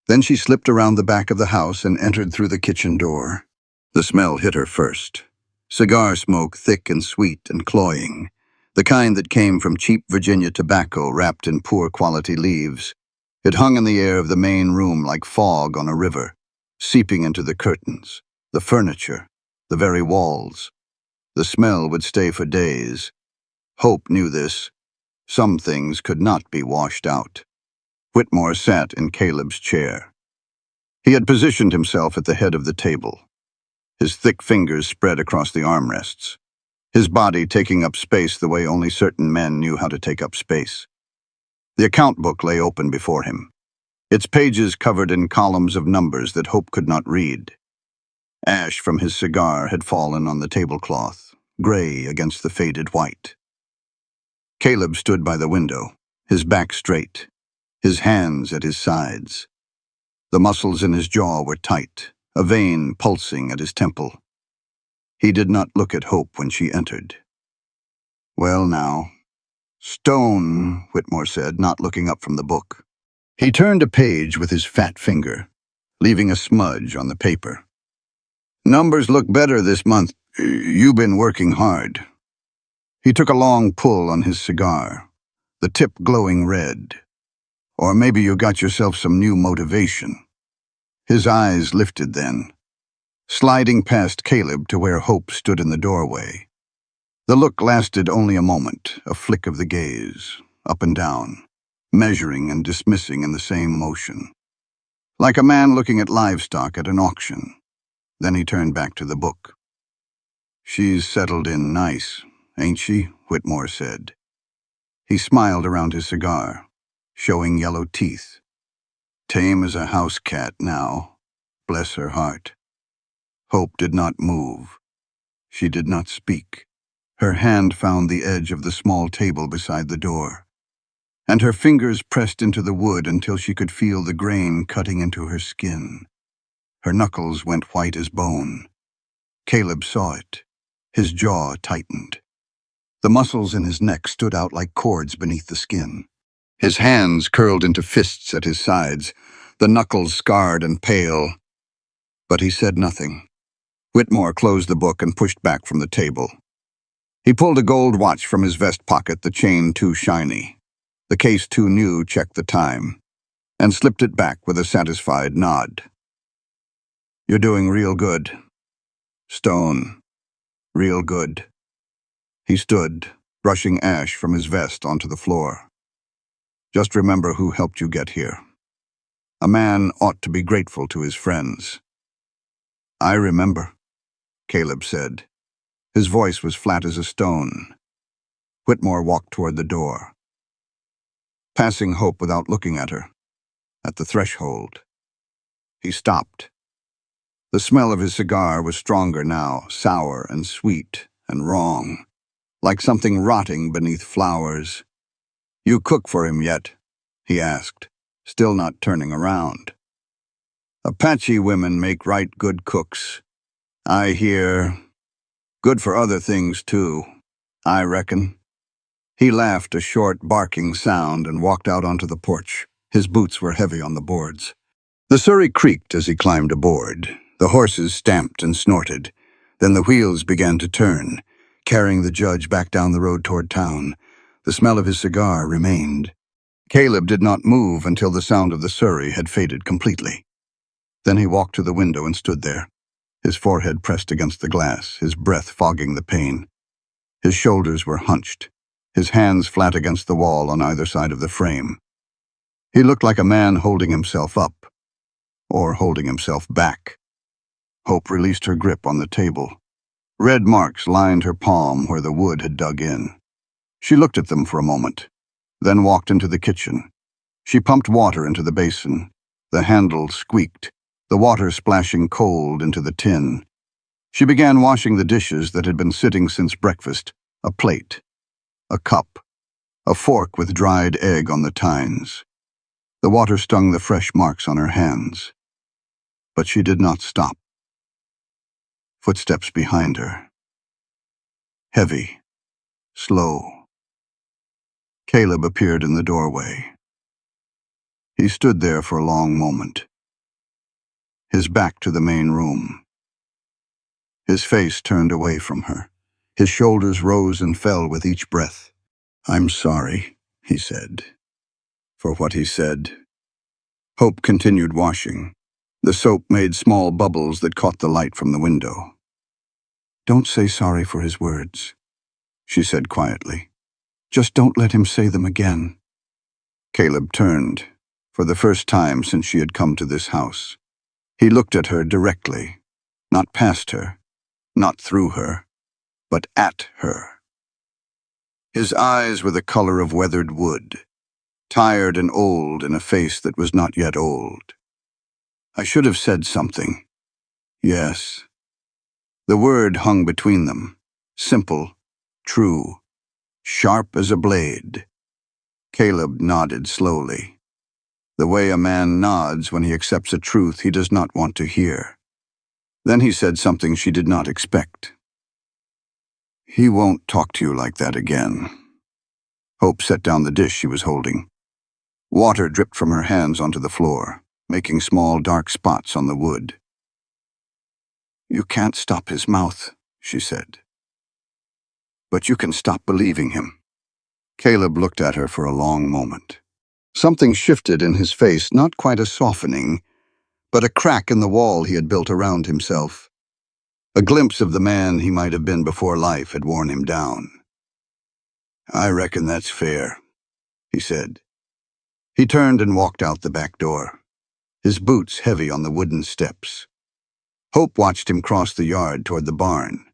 [SPEAKER 1] Then she slipped around the back of the house and entered through the kitchen door. The smell hit her first. Cigar smoke, thick and sweet and cloying, the kind that came from cheap Virginia tobacco wrapped in poor quality leaves. It hung in the air of the main room like fog on a river, seeping into the curtains, the furniture, the very walls. The smell would stay for days. Hope knew this. Some things could not be washed out. Whitmore sat in Caleb's chair. He had positioned himself at the head of the table, his thick fingers spread across the armrests, his body taking up space the way only certain men knew how to take up space. The account book lay open before him, its pages covered in columns of numbers that Hope could not read. Ash from his cigar had fallen on the tablecloth, gray against the faded white. Caleb stood by the window, his back straight, his hands at his sides. The muscles in his jaw were tight, a vein pulsing at his temple. He did not look at Hope when she entered. "Well now." "Stone," Whitmore said, not looking up from the book. He turned a page with his fat finger, leaving a smudge on the paper. "Numbers look better this month. You've been working hard." He took a long pull on his cigar, the tip glowing red. "Or maybe you got yourself some new motivation." His eyes lifted then, sliding past Caleb to where Hope stood in the doorway. The look lasted only a moment, a flick of the gaze, up and down, measuring and dismissing in the same motion, like a man looking at livestock at an auction. Then he turned back to the book. "She's settled in nice, ain't she?" Whitmore said. He smiled around his cigar, showing yellow teeth. "Tame as a house cat now, bless her heart." Hope did not move. She did not speak. Her hand found the edge of the small table beside the door, and her fingers pressed into the wood until she could feel the grain cutting into her skin. Her knuckles went white as bone. Caleb saw it. His jaw tightened. The muscles in his neck stood out like cords beneath the skin. His hands curled into fists at his sides, the knuckles scarred and pale. But he said nothing. Whitmore closed the book and pushed back from the table. He pulled a gold watch from his vest pocket, the chain too shiny, the case too new checked the time, and slipped it back with a satisfied nod. "You're doing real good, Stone. Real good." He stood, brushing ash from his vest onto the floor. "Just remember who helped you get here. A man ought to be grateful to his friends." "I remember," Caleb said. His voice was flat as a stone. Whitmore walked toward the door, passing Hope without looking at her. At the threshold, he stopped. The smell of his cigar was stronger now, sour and sweet and wrong, like something rotting beneath flowers. "You cook for him yet?" he asked, still not turning around. "Apache women make right good cooks. I hear. Good for other things, too, I reckon." He laughed a short, barking sound and walked out onto the porch. His boots were heavy on the boards. The surrey creaked as he climbed aboard. The horses stamped and snorted. Then the wheels began to turn, carrying the judge back down the road toward town. The smell of his cigar remained. Caleb did not move until the sound of the surrey had faded completely. Then he walked to the window and stood there, his forehead pressed against the glass, his breath fogging the pain. His shoulders were hunched, his hands flat against the wall on either side of the frame. He looked like a man holding himself up, or holding himself back. Hope released her grip on the table. Red marks lined her palm where the wood had dug in. She looked at them for a moment, then walked into the kitchen. She pumped water into the basin. The handle squeaked, the water splashing cold into the tin. She began washing the dishes that had been sitting since breakfast, a plate, a cup, a fork with dried egg on the tines. The water stung the fresh marks on her hands. But she did not stop. Footsteps behind her. Heavy, slow. Caleb appeared in the doorway. He stood there for a long moment, his back to the main room. His face turned away from her. His shoulders rose and fell with each breath. "I'm sorry," he said. For what he said. Hope continued washing. The soap made small bubbles that caught the light from the window. "Don't say sorry for his words," she said quietly. "Just don't let him say them again." Caleb turned, for the first time since she had come to this house. He looked at her directly, not past her, not through her, but at her. His eyes were the color of weathered wood, tired and old in a face that was not yet old. I should have said something. Yes. The word hung between them, simple, true, sharp as a blade. Caleb nodded slowly, the way a man nods when he accepts a truth he does not want to hear. Then he said something she did not expect. "He won't talk to you like that again." Hope set down the dish she was holding. Water dripped from her hands onto the floor, making small dark spots on the wood. "You can't stop his mouth," she said. "But you can stop believing him." Caleb looked at her for a long moment. Something shifted in his face, not quite a softening, but a crack in the wall he had built around himself. A glimpse of the man he might have been before life had worn him down. "I reckon that's fair," he said. He turned and walked out the back door, his boots heavy on the wooden steps. Hope watched him cross the yard toward the barn.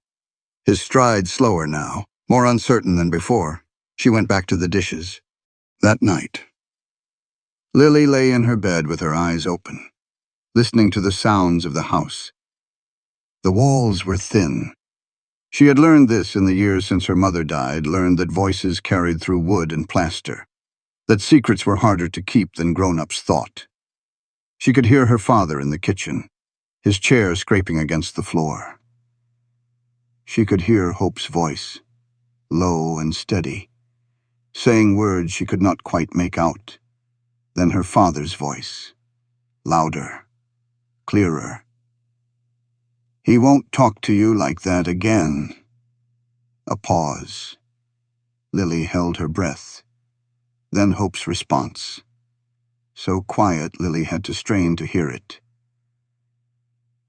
[SPEAKER 1] His stride slower now, more uncertain than before. She went back to the dishes. That night, Lily lay in her bed with her eyes open, listening to the sounds of the house. The walls were thin. She had learned this in the years since her mother died, learned that voices carried through wood and plaster, that secrets were harder to keep than grown-ups thought. She could hear her father in the kitchen, his chair scraping against the floor. She could hear Hope's voice, low and steady, saying words she could not quite make out. Then her father's voice, louder, clearer. "He won't talk to you like that again." A pause. Lily held her breath. Then Hope's response. So quiet Lily had to strain to hear it.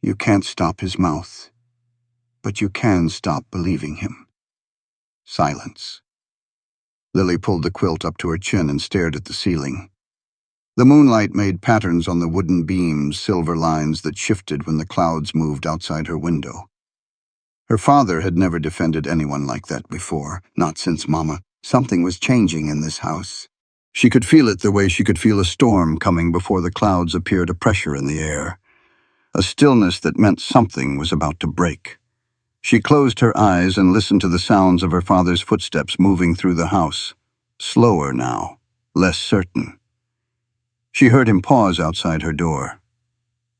[SPEAKER 1] "You can't stop his mouth, but you can stop believing him." Silence. Lily pulled the quilt up to her chin and stared at the ceiling. The moonlight made patterns on the wooden beams, silver lines that shifted when the clouds moved outside her window. Her father had never defended anyone like that before, not since Mama. Something was changing in this house. She could feel it the way she could feel a storm coming before the clouds appeared, a pressure in the air, a stillness that meant something was about to break. She closed her eyes and listened to the sounds of her father's footsteps moving through the house, slower now, less certain. She heard him pause outside her door,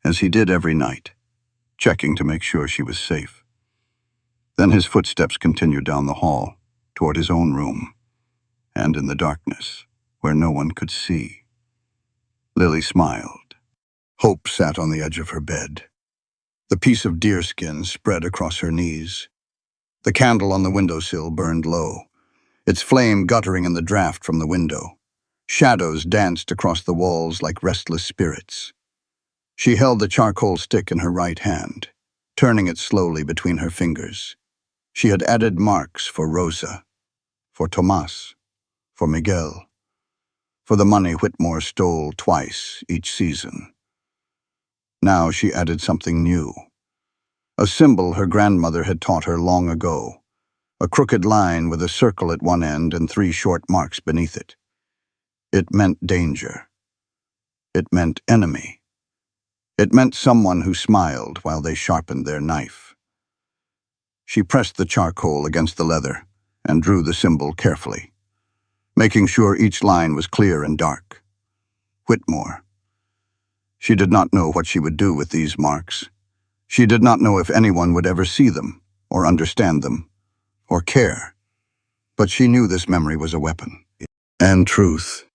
[SPEAKER 1] as he did every night, checking to make sure she was safe. Then his footsteps continued down the hall, toward his own room. and in the darkness, where no one could see. Lily smiled. Hope sat on the edge of her bed. The piece of deerskin spread across her knees. The candle on the windowsill burned low, its flame guttering in the draught from the window. Shadows danced across the walls like restless spirits. She held the charcoal stick in her right hand, turning it slowly between her fingers. She had added marks for Rosa, for Tomas, for Miguel, for the money Whitmore stole twice each season. Now she added something new, a symbol her grandmother had taught her long ago, a crooked line with a circle at one end and 3 short marks beneath it. It meant danger. It meant enemy. It meant someone who smiled while they sharpened their knife. She pressed the charcoal against the leather and drew the symbol carefully, making sure each line was clear and dark. Whitmore. She did not know what she would do with these marks. She did not know if anyone would ever see them, or understand them, or care. But she knew this memory was a weapon. And truth,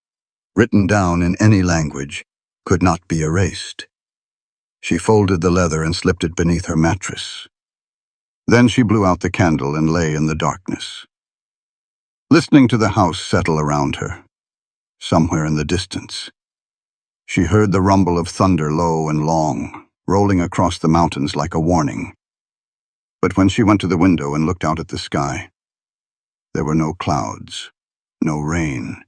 [SPEAKER 1] written down in any language, could not be erased. She folded the leather and slipped it beneath her mattress. Then she blew out the candle and lay in the darkness, listening to the house settle around her. Somewhere in the distance, she heard the rumble of thunder low and long, rolling across the mountains like a warning. But when she went to the window and looked out at the sky, there were no clouds, no rain,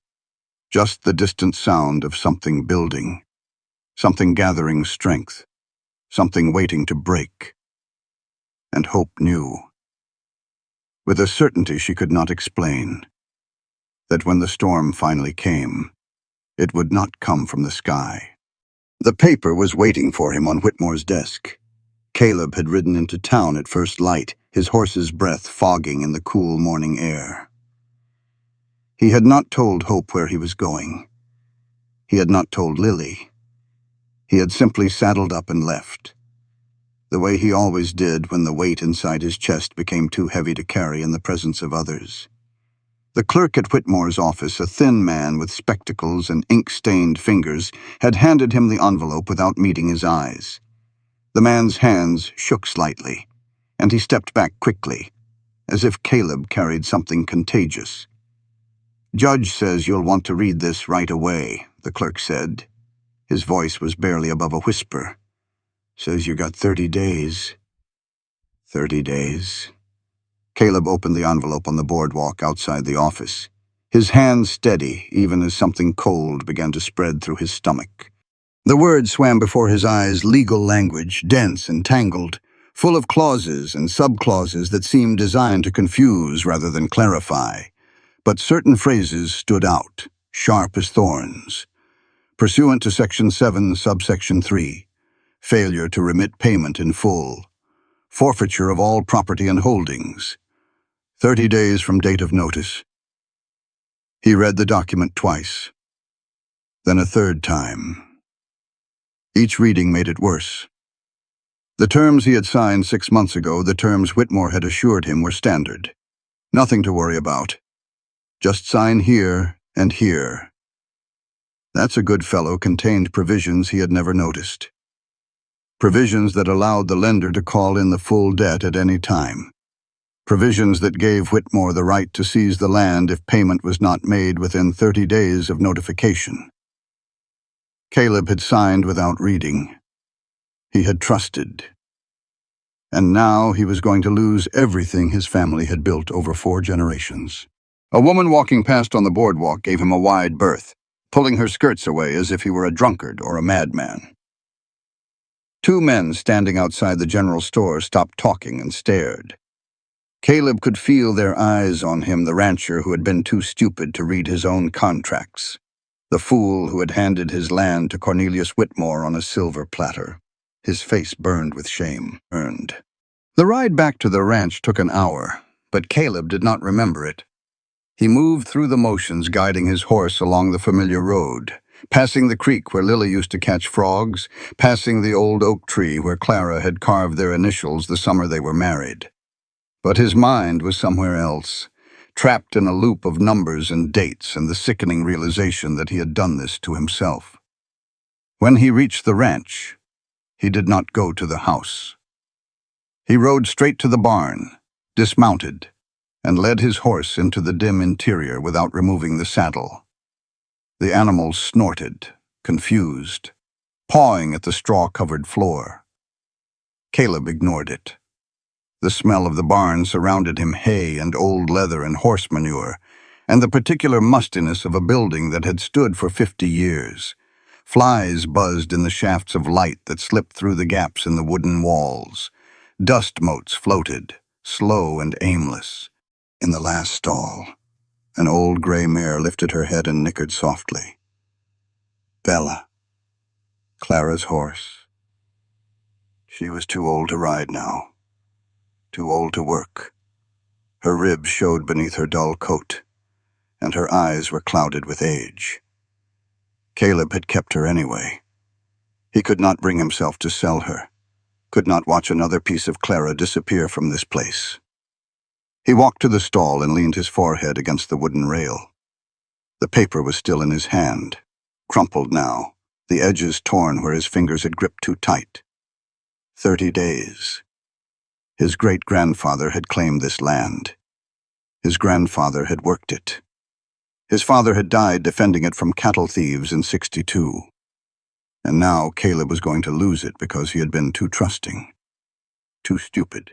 [SPEAKER 1] just the distant sound of something building, something gathering strength, something waiting to break. And Hope knew, with a certainty she could not explain, that when the storm finally came, it would not come from the sky. The paper was waiting for him on Whitmore's desk. Caleb had ridden into town at first light, his horse's breath fogging in the cool morning air. He had not told Hope where he was going. He had not told Lily. He had simply saddled up and left, the way he always did when the weight inside his chest became too heavy to carry in the presence of others. The clerk at Whitmore's office, a thin man with spectacles and ink-stained fingers, had handed him the envelope without meeting his eyes. The man's hands shook slightly, and he stepped back quickly, as if Caleb carried something contagious. "Judge says you'll want to read this right away," the clerk said. His voice was barely above a whisper. "Says you got 30 days. 30 days. Caleb opened the envelope on the boardwalk outside the office, his hands steady even as something cold began to spread through his stomach. The words swam before his eyes, legal language, dense and tangled, full of clauses and subclauses that seemed designed to confuse rather than clarify. But certain phrases stood out, sharp as thorns. Pursuant to Section 7, Subsection 3, failure to remit payment in full, forfeiture of all property and holdings, 30 days from date of notice. He read the document twice, then a third time. Each reading made it worse. The terms he had signed 6 months ago, the terms Whitmore had assured him were standard. Nothing to worry about. Just sign here and here. That's a good fellow contained provisions he had never noticed. Provisions that allowed the lender to call in the full debt at any time. Provisions that gave Whitmore the right to seize the land if payment was not made within 30 days of notification. Caleb had signed without reading. He had trusted. And now he was going to lose everything his family had built over 4 generations. A woman walking past on the boardwalk gave him a wide berth, pulling her skirts away as if he were a drunkard or a madman. 2 men standing outside the general store stopped talking and stared. Caleb could feel their eyes on him, the rancher who had been too stupid to read his own contracts, the fool who had handed his land to Cornelius Whitmore on a silver platter. His face burned with shame. The ride back to the ranch took an hour, but Caleb did not remember it. He moved through the motions, guiding his horse along the familiar road, passing the creek where Lily used to catch frogs, passing the old oak tree where Clara had carved their initials the summer they were married. But his mind was somewhere else, trapped in a loop of numbers and dates and the sickening realization that he had done this to himself. When he reached the ranch, he did not go to the house. He rode straight to the barn, dismounted, and led his horse into the dim interior without removing the saddle. The animal snorted, confused, pawing at the straw-covered floor. Caleb ignored it. The smell of the barn surrounded him, hay and old leather and horse manure, and the particular mustiness of a building that had stood for 50 years. Flies buzzed in the shafts of light that slipped through the gaps in the wooden walls. Dust motes floated, slow and aimless. In the last stall, an old gray mare lifted her head and nickered softly. Bella, Clara's horse. She was too old to ride now, too old to work. Her ribs showed beneath her dull coat, and her eyes were clouded with age. Caleb had kept her anyway. He could not bring himself to sell her, could not watch another piece of Clara disappear from this place. He walked to the stall and leaned his forehead against the wooden rail. The paper was still in his hand, crumpled now, the edges torn where his fingers had gripped too tight. 30 days. His great-grandfather had claimed this land. His grandfather had worked it. His father had died defending it from cattle thieves in '62. And now Caleb was going to lose it because he had been too trusting, too stupid,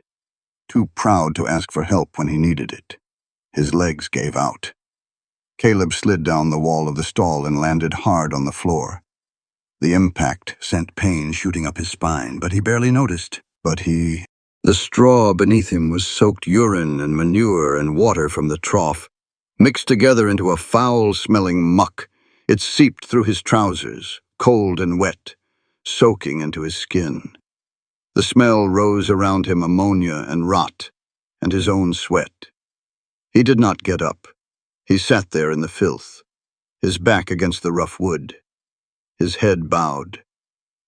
[SPEAKER 1] too proud to ask for help when he needed it. His legs gave out. Caleb slid down the wall of the stall and landed hard on the floor. The impact sent pain shooting up his spine, but he barely noticed. The straw beneath him was soaked urine and manure and water from the trough, mixed together into a foul-smelling muck. It seeped through his trousers, cold and wet, soaking into his skin. The smell rose around him, ammonia and rot, and his own sweat. He did not get up. He sat there in the filth, his back against the rough wood, his head bowed,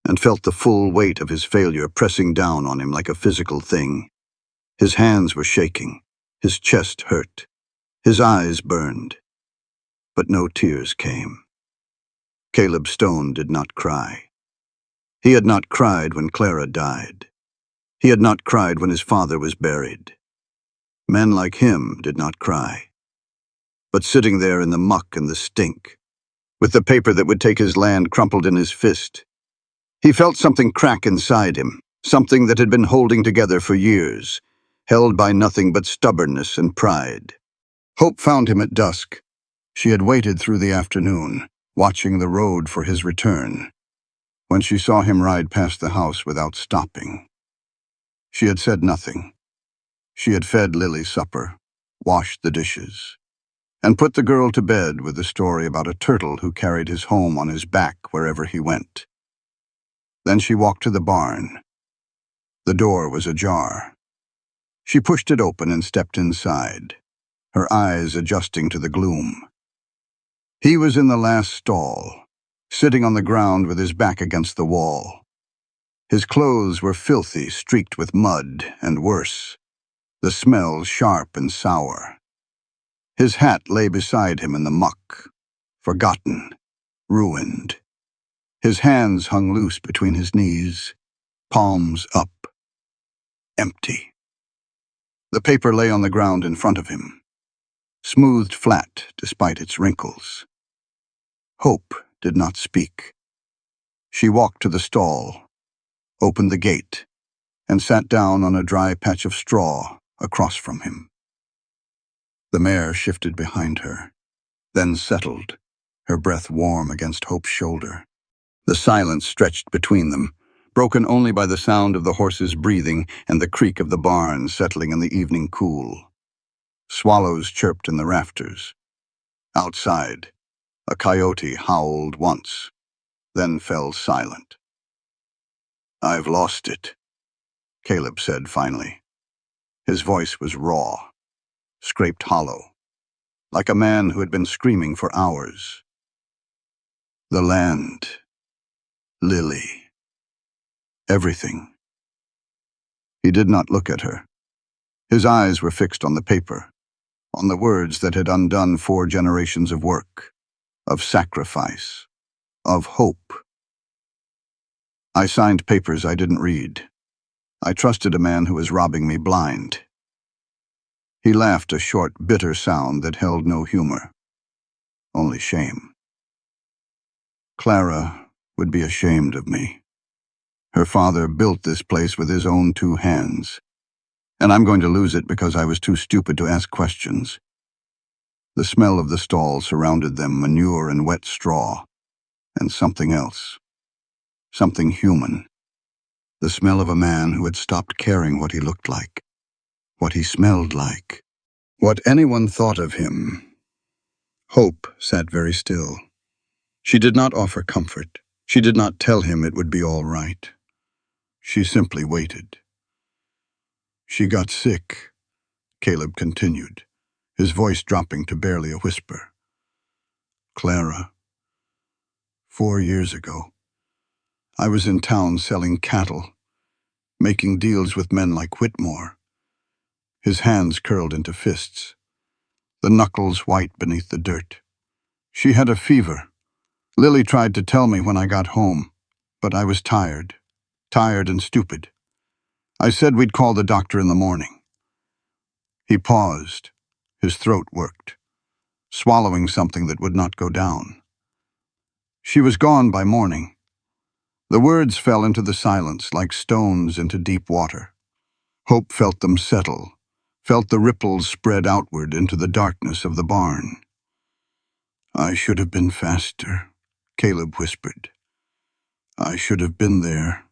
[SPEAKER 1] and felt the full weight of his failure pressing down on him like a physical thing. His hands were shaking, his chest hurt, his eyes burned, but no tears came. Caleb Stone did not cry. He had not cried when Clara died. He had not cried when his father was buried. Men like him did not cry. But sitting there in the muck and the stink, with the paper that would take his land crumpled in his fist, he felt something crack inside him, something that had been holding together for years, held by nothing but stubbornness and pride. Hope found him at dusk. She had waited through the afternoon, watching the road for his return, when she saw him ride past the house without stopping. She had said nothing. She had fed Lily supper, washed the dishes, and put the girl to bed with the story about a turtle who carried his home on his back wherever he went. Then she walked to the barn. The door was ajar. She pushed it open and stepped inside, her eyes adjusting to the gloom. He was in the last stall, sitting on the ground with his back against the wall. His clothes were filthy, streaked with mud, and worse, the smell sharp and sour. His hat lay beside him in the muck, forgotten, ruined. His hands hung loose between his knees, palms up, empty. The paper lay on the ground in front of him, smoothed flat despite its wrinkles. Hope did not speak. She walked to the stall, opened the gate, and sat down on a dry patch of straw across from him. The mare shifted behind her, then settled, her breath warm against Hope's shoulder. The silence stretched between them, broken only by the sound of the horse's breathing and the creak of the barn settling in the evening cool. Swallows chirped in the rafters. Outside, a coyote howled once, then fell silent. "I've lost it," Caleb said finally. His voice was raw, scraped hollow, like a man who had been screaming for hours. The land, Lily, everything. He did not look at her. His eyes were fixed on the paper, on the words that had undone 4 generations of work, of sacrifice, of hope. I signed papers I didn't read. I trusted a man who was robbing me blind. He laughed a short, bitter sound that held no humor, only shame. Clara would be ashamed of me. Her father built this place with his own 2 hands, and I'm going to lose it because I was too stupid to ask questions. The smell of the stall surrounded them, manure and wet straw, and something else, something human. The smell of a man who had stopped caring what he looked like, what he smelled like, what anyone thought of him. Hope sat very still. She did not offer comfort. She did not tell him it would be all right. She simply waited. She got sick, Caleb continued, his voice dropping to barely a whisper. Clara, 4 years ago, I was in town selling cattle, making deals with men like Whitmore. His hands curled into fists, the knuckles white beneath the dirt. She had a fever. Lily tried to tell me when I got home, but I was tired and stupid. I said we'd call the doctor in the morning. He paused. His throat worked, swallowing something that would not go down. She was gone by morning. The words fell into the silence like stones into deep water. Hope felt them settle, felt the ripples spread outward into the darkness of the barn. I should have been faster, Caleb whispered. I should have been there.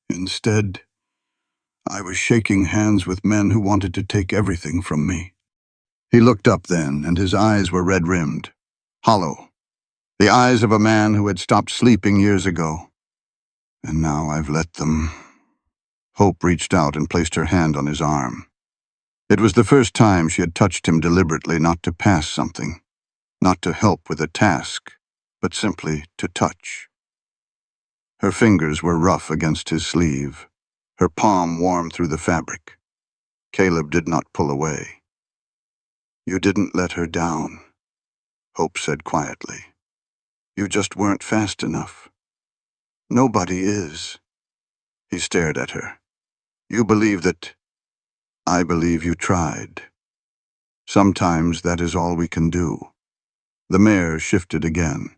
[SPEAKER 1] Instead, I was shaking hands with men who wanted to take everything from me. He looked up then, and his eyes were red-rimmed, hollow. The eyes of a man who had stopped sleeping years ago. And now I've let them. Hope reached out and placed her hand on his arm. It was the first time she had touched him deliberately, not to pass something, not to help with a task, but simply to touch. Her fingers were rough against his sleeve, her palm warm through the fabric. Caleb did not pull away. You didn't let her down, Hope said quietly. You just weren't fast enough. Nobody is. He stared at her. You believe that. I believe you tried. Sometimes that is all we can do. The mare shifted again,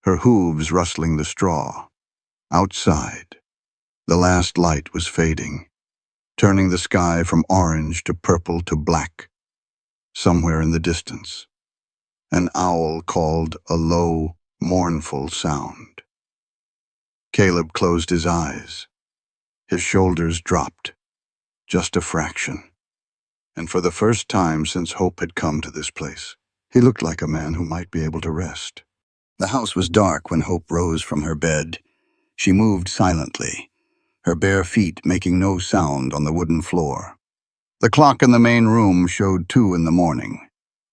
[SPEAKER 1] her hooves rustling the straw. Outside, the last light was fading, turning the sky from orange to purple to black. Somewhere in the distance, an owl called a low, mournful sound. Caleb closed his eyes. His shoulders dropped, just a fraction. And for the first time since Hope had come to this place, he looked like a man who might be able to rest. The house was dark when Hope rose from her bed. She moved silently, her bare feet making no sound on the wooden floor. The clock in the main room showed 2 in the morning.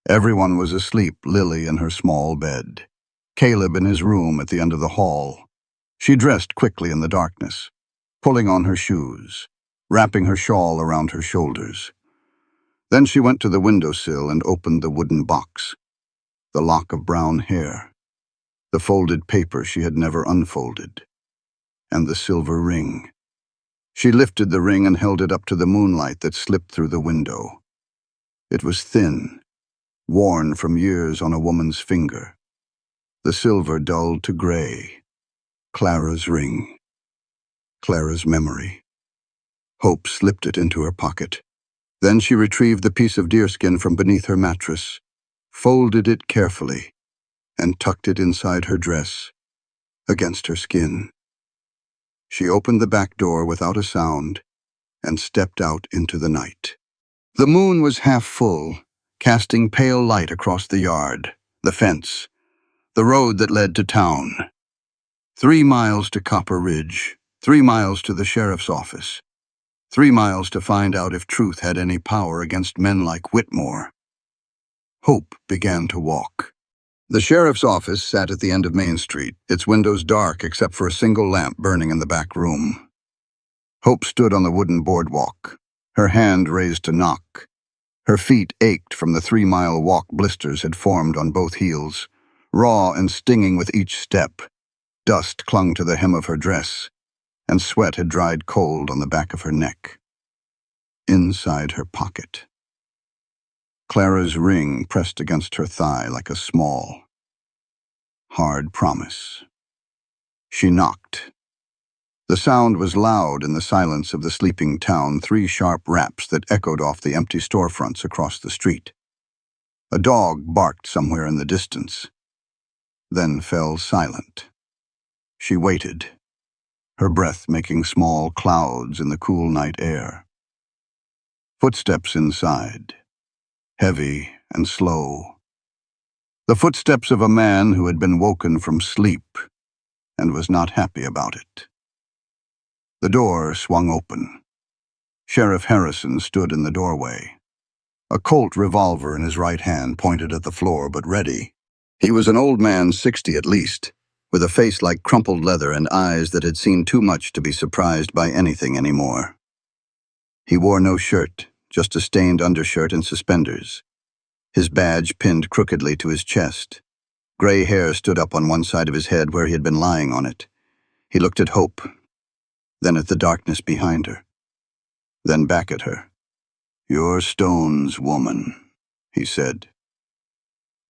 [SPEAKER 1] Everyone was asleep, Lily in her small bed, Caleb in his room at the end of the hall. She dressed quickly in the darkness, pulling on her shoes, wrapping her shawl around her shoulders. Then she went to the windowsill and opened the wooden box, the lock of brown hair, the folded paper she had never unfolded, and the silver ring. She lifted the ring and held it up to the moonlight that slipped through the window. It was thin, worn from years on a woman's finger. The silver dulled to gray. Clara's ring. Clara's memory. Hope slipped it into her pocket. Then she retrieved the piece of deerskin from beneath her mattress, folded it carefully, and tucked it inside her dress, against her skin. She opened the back door without a sound and stepped out into the night. The moon was half full, casting pale light across the yard, the fence, the road that led to town. 3 miles to Copper Ridge, 3 miles to the sheriff's office, 3 miles to find out if truth had any power against men like Whitmore. Hope began to walk. The sheriff's office sat at the end of Main Street, its windows dark except for a single lamp burning in the back room. Hope stood on the wooden boardwalk, her hand raised to knock, Her feet ached from the 3-mile walk. Blisters had formed on both heels, raw and stinging with each step. Dust clung to the hem of her dress, and sweat had dried cold on the back of her neck. Inside her pocket, Clara's ring pressed against her thigh like a small, hard promise. She knocked. The sound was loud in the silence of the sleeping town, 3 sharp raps that echoed off the empty storefronts across the street. A dog barked somewhere in the distance, then fell silent. She waited, her breath making small clouds in the cool night air. Footsteps inside, heavy and slow. The footsteps of a man who had been woken from sleep and was not happy about it. The door swung open. Sheriff Harrison stood in the doorway, a Colt revolver in his right hand pointed at the floor but ready. He was an old man, 60 at least, with a face like crumpled leather and eyes that had seen too much to be surprised by anything anymore. He wore no shirt, just a stained undershirt and suspenders. His badge pinned crookedly to his chest. Gray hair stood up on one side of his head where he had been lying on it. He looked at Hope, then at the darkness behind her, then back at her. "Your stones, woman," he said.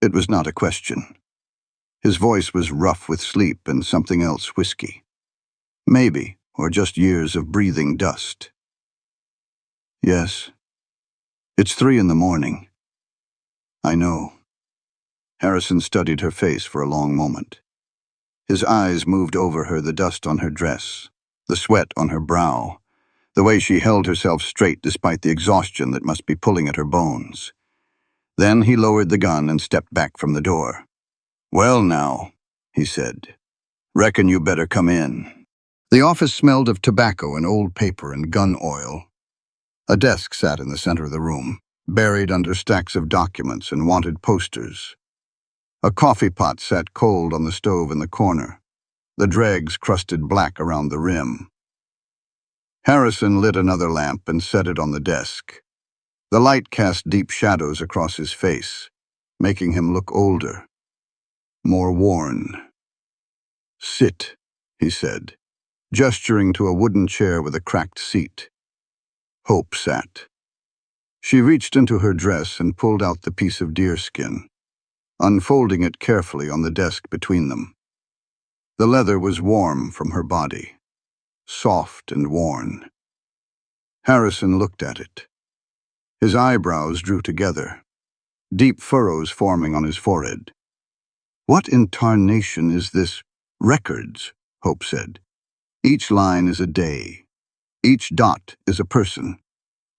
[SPEAKER 1] It was not a question. His voice was rough with sleep and something else whiskey. Maybe, or just years of breathing dust. "Yes. It's 3 in the morning." "I know." Harrison studied her face for a long moment. His eyes moved over her, the dust on her dress, the sweat on her brow, the way she held herself straight despite the exhaustion that must be pulling at her bones. Then he lowered the gun and stepped back from the door. "Well now," he said, "reckon you better come in." The office smelled of tobacco and old paper and gun oil. A desk sat in the center of the room, buried under stacks of documents and wanted posters. A coffee pot sat cold on the stove in the corner, the dregs crusted black around the rim. Harrison lit another lamp and set it on the desk. The light cast deep shadows across his face, making him look older, more worn. "Sit," he said, gesturing to a wooden chair with a cracked seat. Hope sat. She reached into her dress and pulled out the piece of deerskin, unfolding it carefully on the desk between them. The leather was warm from her body, soft and worn. Harrison looked at it. His eyebrows drew together, deep furrows forming on his forehead. "What in tarnation is this?" "Records," Hope said. "Each line is a day. Each dot is a person.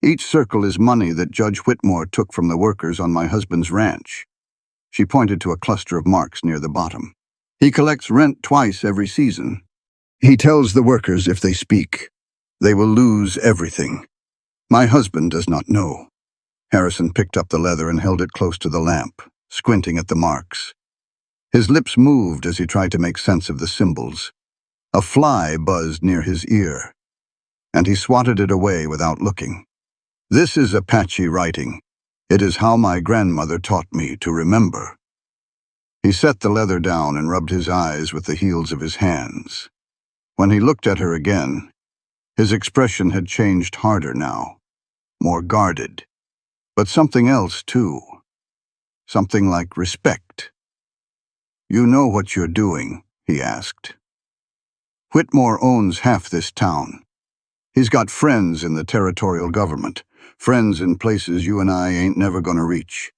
[SPEAKER 1] Each circle is money that Judge Whitmore took from the workers on my husband's ranch." She pointed to a cluster of marks near the bottom. "He collects rent twice every season. He tells the workers if they speak, they will lose everything. My husband does not know." Harrison picked up the leather and held it close to the lamp, squinting at the marks. His lips moved as he tried to make sense of the symbols. A fly buzzed near his ear, and he swatted it away without looking. "This is Apache writing. It is how my grandmother taught me to remember." He set the leather down and rubbed his eyes with the heels of his hands. When he looked at her again, his expression had changed harder now, more guarded. But something else, too. Something like respect. "You know what you're doing?" he asked. "Whitmore owns half this town. He's got friends in the territorial government, friends in places you and I ain't never gonna reach.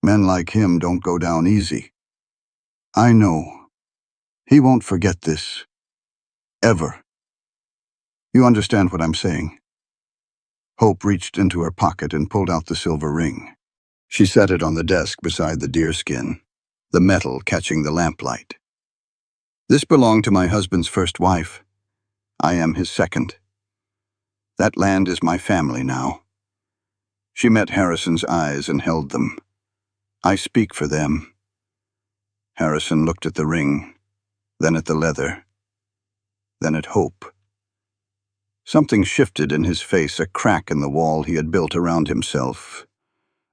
[SPEAKER 1] Men like him don't go down easy." "I know. He won't forget this. Ever. You understand what I'm saying?" Hope reached into her pocket and pulled out the silver ring. She set it on the desk beside the deerskin, the metal catching the lamplight. "This belonged to my husband's first wife. I am his second. That land is my family now." She met Harrison's eyes and held them. "I speak for them." Harrison looked at the ring, then at the leather, then at Hope. Something shifted in his face, a crack in the wall he had built around himself.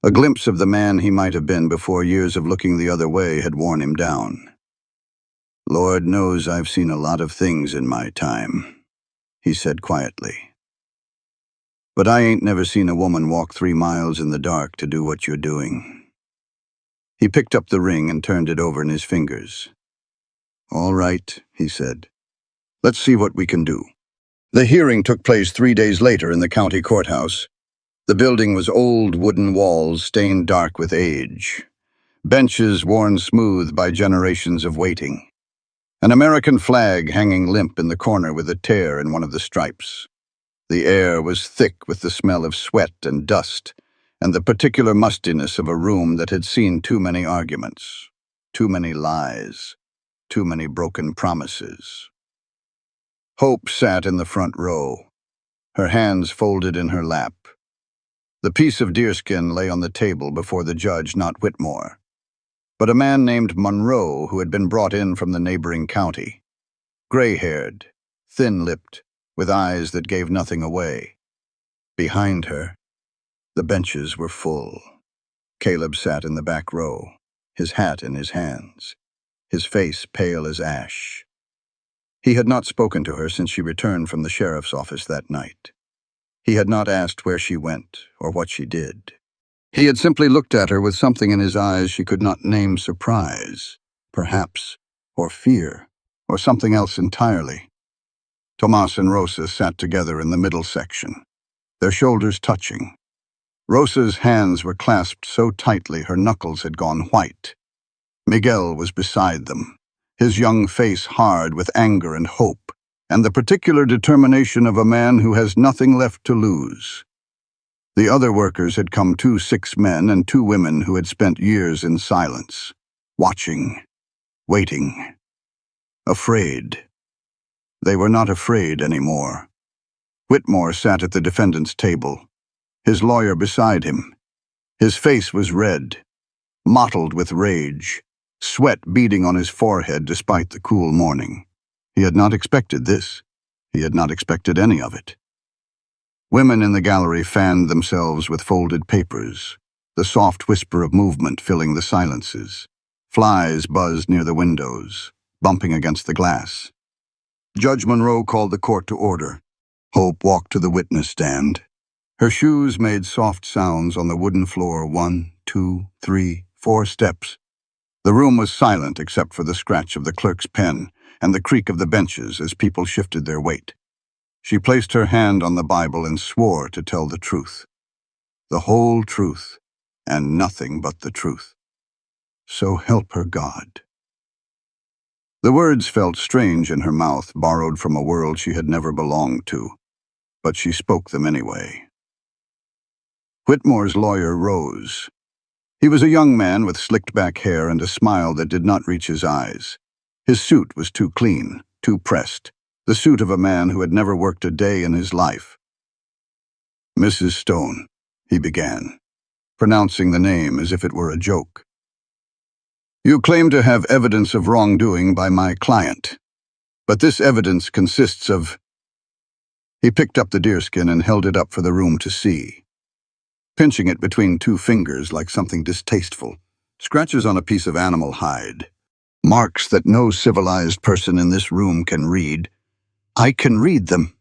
[SPEAKER 1] a glimpse of the man he might have been before years of looking the other way had worn him down. "Lord knows I've seen a lot of things in my time," he said quietly. "But I ain't never seen a woman walk 3 miles in the dark to do what you're doing." He picked up the ring and turned it over in his fingers. "All right," he said. "Let's see what we can do." The hearing took place 3 days later in the county courthouse. The building was old wooden walls stained dark with age, benches worn smooth by generations of waiting, an American flag hanging limp in the corner with a tear in one of the stripes. The air was thick with the smell of sweat and dust, and the particular mustiness of a room that had seen too many arguments, too many lies, too many broken promises. Hope sat in the front row, her hands folded in her lap. The piece of deerskin lay on the table before the judge, not Whitmore, but a man named Monroe who had been brought in from the neighboring county. Gray-haired, thin-lipped, with eyes that gave nothing away. Behind her, the benches were full. Caleb sat in the back row, his hat in his hands, his face pale as ash. He had not spoken to her since she returned from the sheriff's office that night. He had not asked where she went or what she did. He had simply looked at her with something in his eyes she could not name: surprise, perhaps, or fear, or something else entirely. Tomas and Rosa sat together in the middle section, their shoulders touching. Rosa's hands were clasped so tightly her knuckles had gone white. Miguel was beside them, his young face hard with anger and hope, and the particular determination of a man who has nothing left to lose. The other workers had come, 6 men and 2 women who had spent years in silence, watching, waiting, afraid. They were not afraid anymore. Whitmore sat at the defendant's table, his lawyer beside him. His face was red, mottled with rage, sweat beading on his forehead despite the cool morning. He had not expected this. He had not expected any of it. Women in the gallery fanned themselves with folded papers, the soft whisper of movement filling the silences. Flies buzzed near the windows, bumping against the glass. Judge Monroe called the court to order. Hope walked to the witness stand. Her shoes made soft sounds on the wooden floor, 1, 2, 3, 4 steps. The room was silent except for the scratch of the clerk's pen and the creak of the benches as people shifted their weight. She placed her hand on the Bible and swore to tell the truth. The whole truth, and nothing but the truth. So help her God. The words felt strange in her mouth, borrowed from a world she had never belonged to, but she spoke them anyway. Whitmore's lawyer rose. He was a young man with slicked-back hair and a smile that did not reach his eyes. His suit was too clean, too pressed, the suit of a man who had never worked a day in his life. "Mrs. Stone," he began, pronouncing the name as if it were a joke. "You claim to have evidence of wrongdoing by my client, but this evidence consists of—" He picked up the deerskin and held it up for the room to see, pinching it between 2 fingers like something distasteful. Scratches on a piece of animal hide. Marks that no civilized person in this room can read. "I can read them,"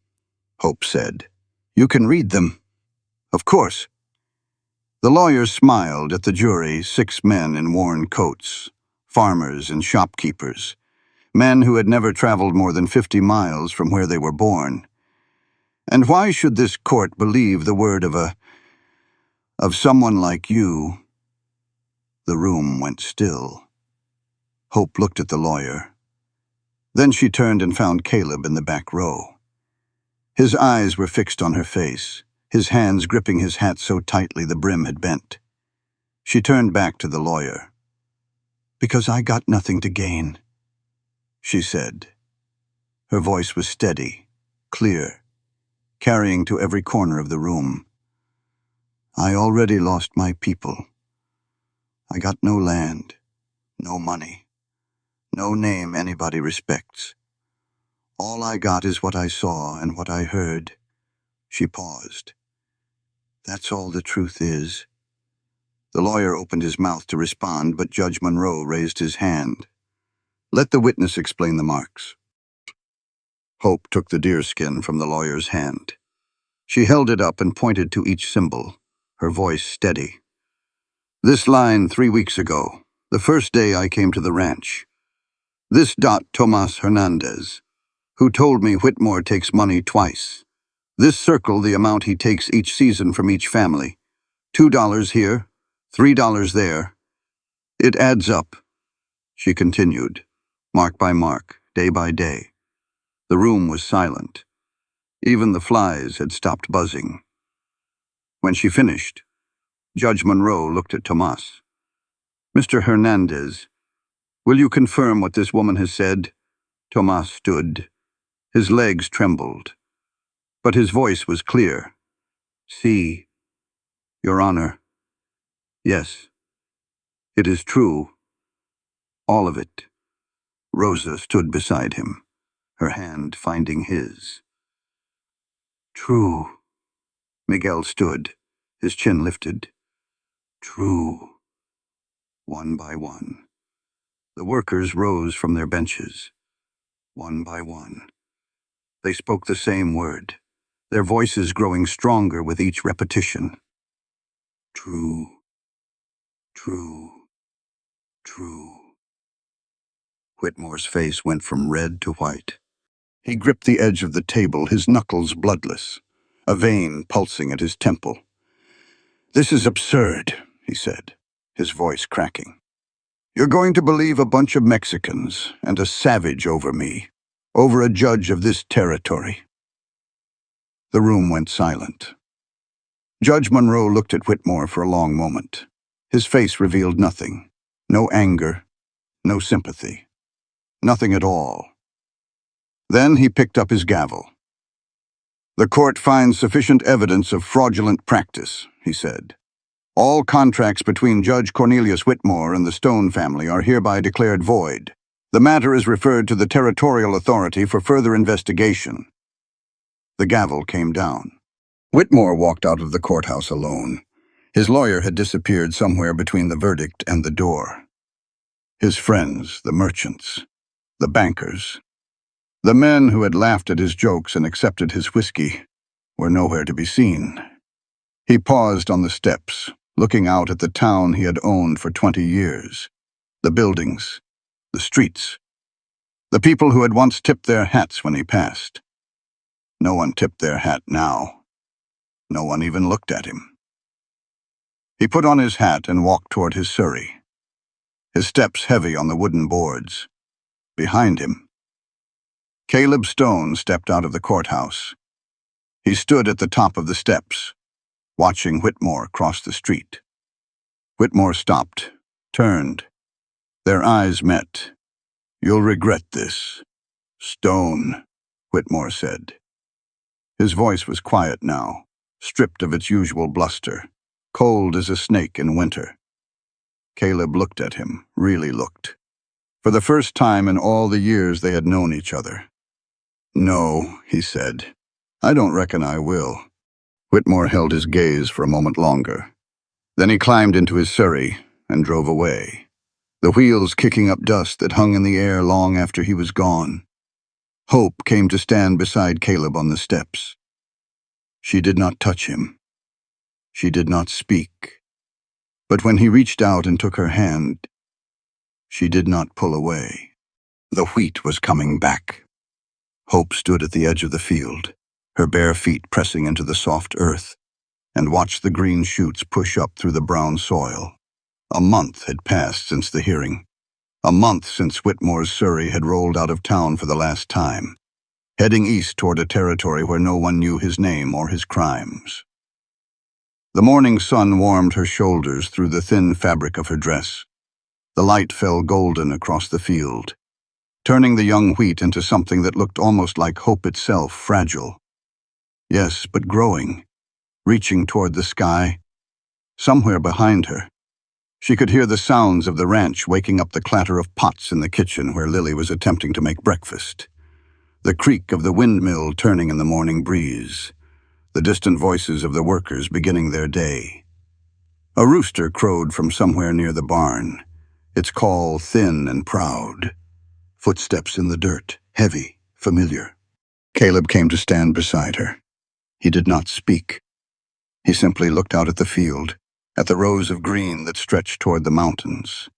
[SPEAKER 1] Hope said. "You can read them." "Of course." The lawyer smiled at the jury, 6 men in worn coats, farmers and shopkeepers, men who had never traveled more than 50 miles from where they were born. "And why should this court believe the word of someone like you?" The room went still. Hope looked at the lawyer. Then she turned and found Caleb in the back row. His eyes were fixed on her face, his hands gripping his hat so tightly the brim had bent. She turned back to the lawyer. "Because I got nothing to gain," she said. Her voice was steady, clear, carrying to every corner of the room. "I already lost my people. I got no land, no money, no name anybody respects. All I got is what I saw and what I heard." She paused. "That's all the truth is. The lawyer opened his mouth to respond, but Judge Monroe raised his hand. "Let the witness explain the marks." Hope took the deerskin from the lawyer's hand. She held it up and pointed to each symbol, her voice steady. "This line 3 weeks ago, the first day I came to the ranch. This dot Tomas Hernandez, who told me Whitmore takes money twice. This circle the amount he takes each season from each family. $2 here, $3 there. It adds up," she continued, mark by mark, day by day. The room was silent. Even the flies had stopped buzzing. When she finished, Judge Monroe looked at Tomas. "Mr. Hernandez, will you confirm what this woman has said?" Tomas stood. His legs trembled, but his voice was clear. "See, Your Honor. Yes, it is true. All of it." Rosa stood beside him, her hand finding his. "True." Miguel stood, his chin lifted. "True." One by one, the workers rose from their benches. One by one, they spoke the same word, their voices growing stronger with each repetition. "True. True. True." Whitmore's face went from red to white. He gripped the edge of the table, his knuckles bloodless, a vein pulsing at his temple. "This is absurd," he said, his voice cracking. "You're going to believe a bunch of Mexicans and a savage over me, over a judge of this territory." The room went silent. Judge Monroe looked at Whitmore for a long moment. His face revealed nothing. No anger, no sympathy. Nothing at all. Then he picked up his gavel. "The court finds sufficient evidence of fraudulent practice," he said. "All contracts between Judge Cornelius Whitmore and the Stone family are hereby declared void. The matter is referred to the Territorial Authority for further investigation." The gavel came down. Whitmore walked out of the courthouse alone. His lawyer had disappeared somewhere between the verdict and the door. His friends, the merchants, the bankers, the men who had laughed at his jokes and accepted his whiskey, were nowhere to be seen. He paused on the steps, looking out at the town he had owned for 20 years. The buildings, the streets, the people who had once tipped their hats when he passed. No one tipped their hat now. No one even looked at him. He put on his hat and walked toward his surrey, his steps heavy on the wooden boards. Behind him, Caleb Stone stepped out of the courthouse. He stood at the top of the steps, watching Whitmore cross the street. Whitmore stopped, turned. Their eyes met. "You'll regret this, Stone," Whitmore said. His voice was quiet now, stripped of its usual bluster, cold as a snake in winter. Caleb looked at him, really looked. For the first time in all the years they had known each other. "No," he said. "I don't reckon I will." Whitmore held his gaze for a moment longer. Then he climbed into his surrey and drove away, the wheels kicking up dust that hung in the air long after he was gone. Hope came to stand beside Caleb on the steps. She did not touch him. She did not speak. But when he reached out and took her hand, she did not pull away. The wheat was coming back. Hope stood at the edge of the field, her bare feet pressing into the soft earth, and watched the green shoots push up through the brown soil. A month had passed since the hearing. A month since Whitmore's surrey had rolled out of town for the last time, heading east toward a territory where no one knew his name or his crimes. The morning sun warmed her shoulders through the thin fabric of her dress. The light fell golden across the field, turning the young wheat into something that looked almost like hope itself, fragile. Yes, but growing, reaching toward the sky. Somewhere behind her, she could hear the sounds of the ranch waking up the clatter of pots in the kitchen where Lily was attempting to make breakfast, the creak of the windmill turning in the morning breeze, the distant voices of the workers beginning their day. A rooster crowed from somewhere near the barn, its call thin and proud. Footsteps in the dirt, heavy, familiar. Caleb came to stand beside her. He did not speak. He simply looked out at the field, at the rows of green that stretched toward the mountains,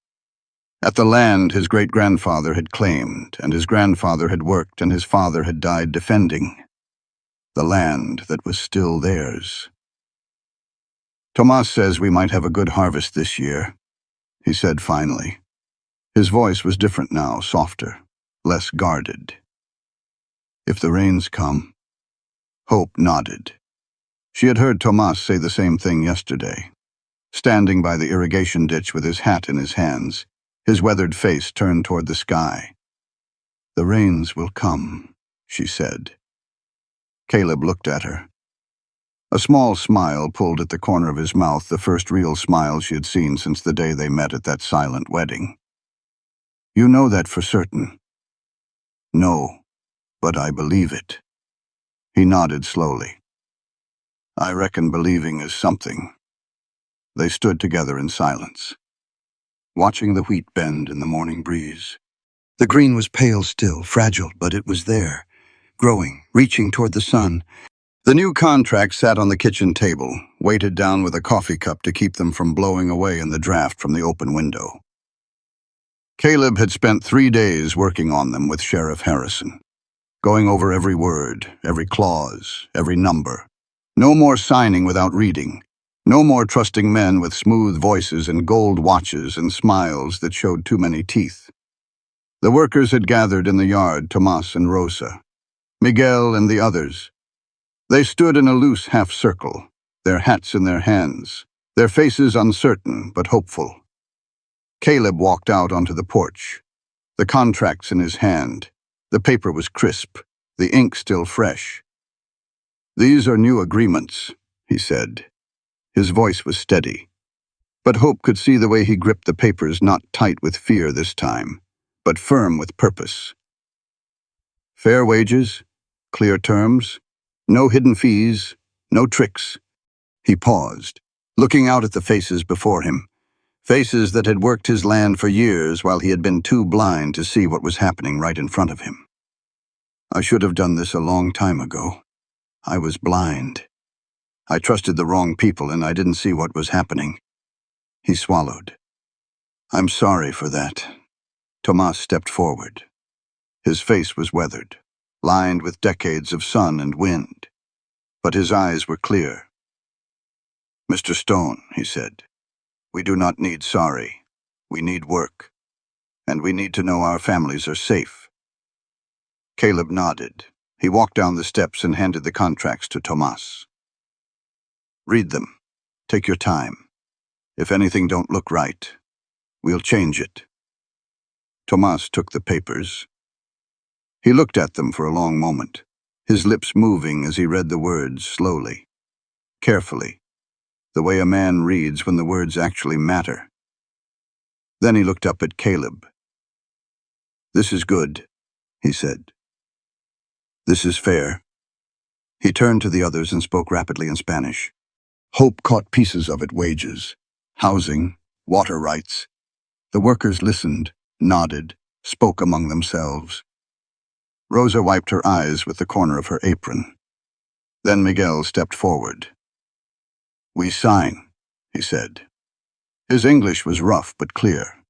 [SPEAKER 1] at the land his great-grandfather had claimed, and his grandfather had worked, and his father had died defending. The land that was still theirs. "Tomas says we might have a good harvest this year," he said finally. His voice was different now, softer, less guarded. "If the rains come." Hope nodded. She had heard Tomas say the same thing yesterday. Standing by the irrigation ditch with his hat in his hands, his weathered face turned toward the sky. "The rains will come," she said. Caleb looked at her. A small smile pulled at the corner of his mouth, the first real smile she had seen since the day they met at that silent wedding. "You know that for certain?" "No, but I believe it." He nodded slowly. "I reckon believing is something." They stood together in silence, watching the wheat bend in the morning breeze. The green was pale still, fragile, but it was there, growing, reaching toward the sun. The new contract sat on the kitchen table, weighted down with a coffee cup to keep them from blowing away in the draft from the open window. Caleb had spent 3 days working on them with Sheriff Harrison, going over every word, every clause, every number. No more signing without reading. No more trusting men with smooth voices and gold watches and smiles that showed too many teeth. The workers had gathered in the yard, Tomas and Rosa, Miguel and the others. They stood in a loose half-circle, their hats in their hands, their faces uncertain but hopeful. Caleb walked out onto the porch, the contracts in his hand. The paper was crisp, the ink still fresh. "These are new agreements," he said. His voice was steady, but Hope could see the way he gripped the papers, not tight with fear this time, but firm with purpose. Fair wages, clear terms, no hidden fees, no tricks. He paused, looking out at the faces before him, faces that had worked his land for years while he had been too blind to see what was happening right in front of him. "I should have done this a long time ago. I was blind. I trusted the wrong people and I didn't see what was happening." He swallowed. "I'm sorry for that." Tomas stepped forward. His face was weathered, lined with decades of sun and wind, but his eyes were clear. "Mr. Stone," he said, "we do not need sorry. We need work, and we need to know our families are safe." Caleb nodded. He walked down the steps and handed the contracts to Tomas. "Read them. Take your time. If anything don't look right, we'll change it." Tomas took the papers. He looked at them for a long moment, his lips moving as he read the words slowly, carefully, the way a man reads when the words actually matter. Then he looked up at Caleb. "This is good," he said. "This is fair." He turned to the others and spoke rapidly in Spanish. Hope caught pieces of it: wages, housing, water rights. The workers listened, nodded, spoke among themselves. Rosa wiped her eyes with the corner of her apron. Then Miguel stepped forward. "We sign," he said. His English was rough but clear.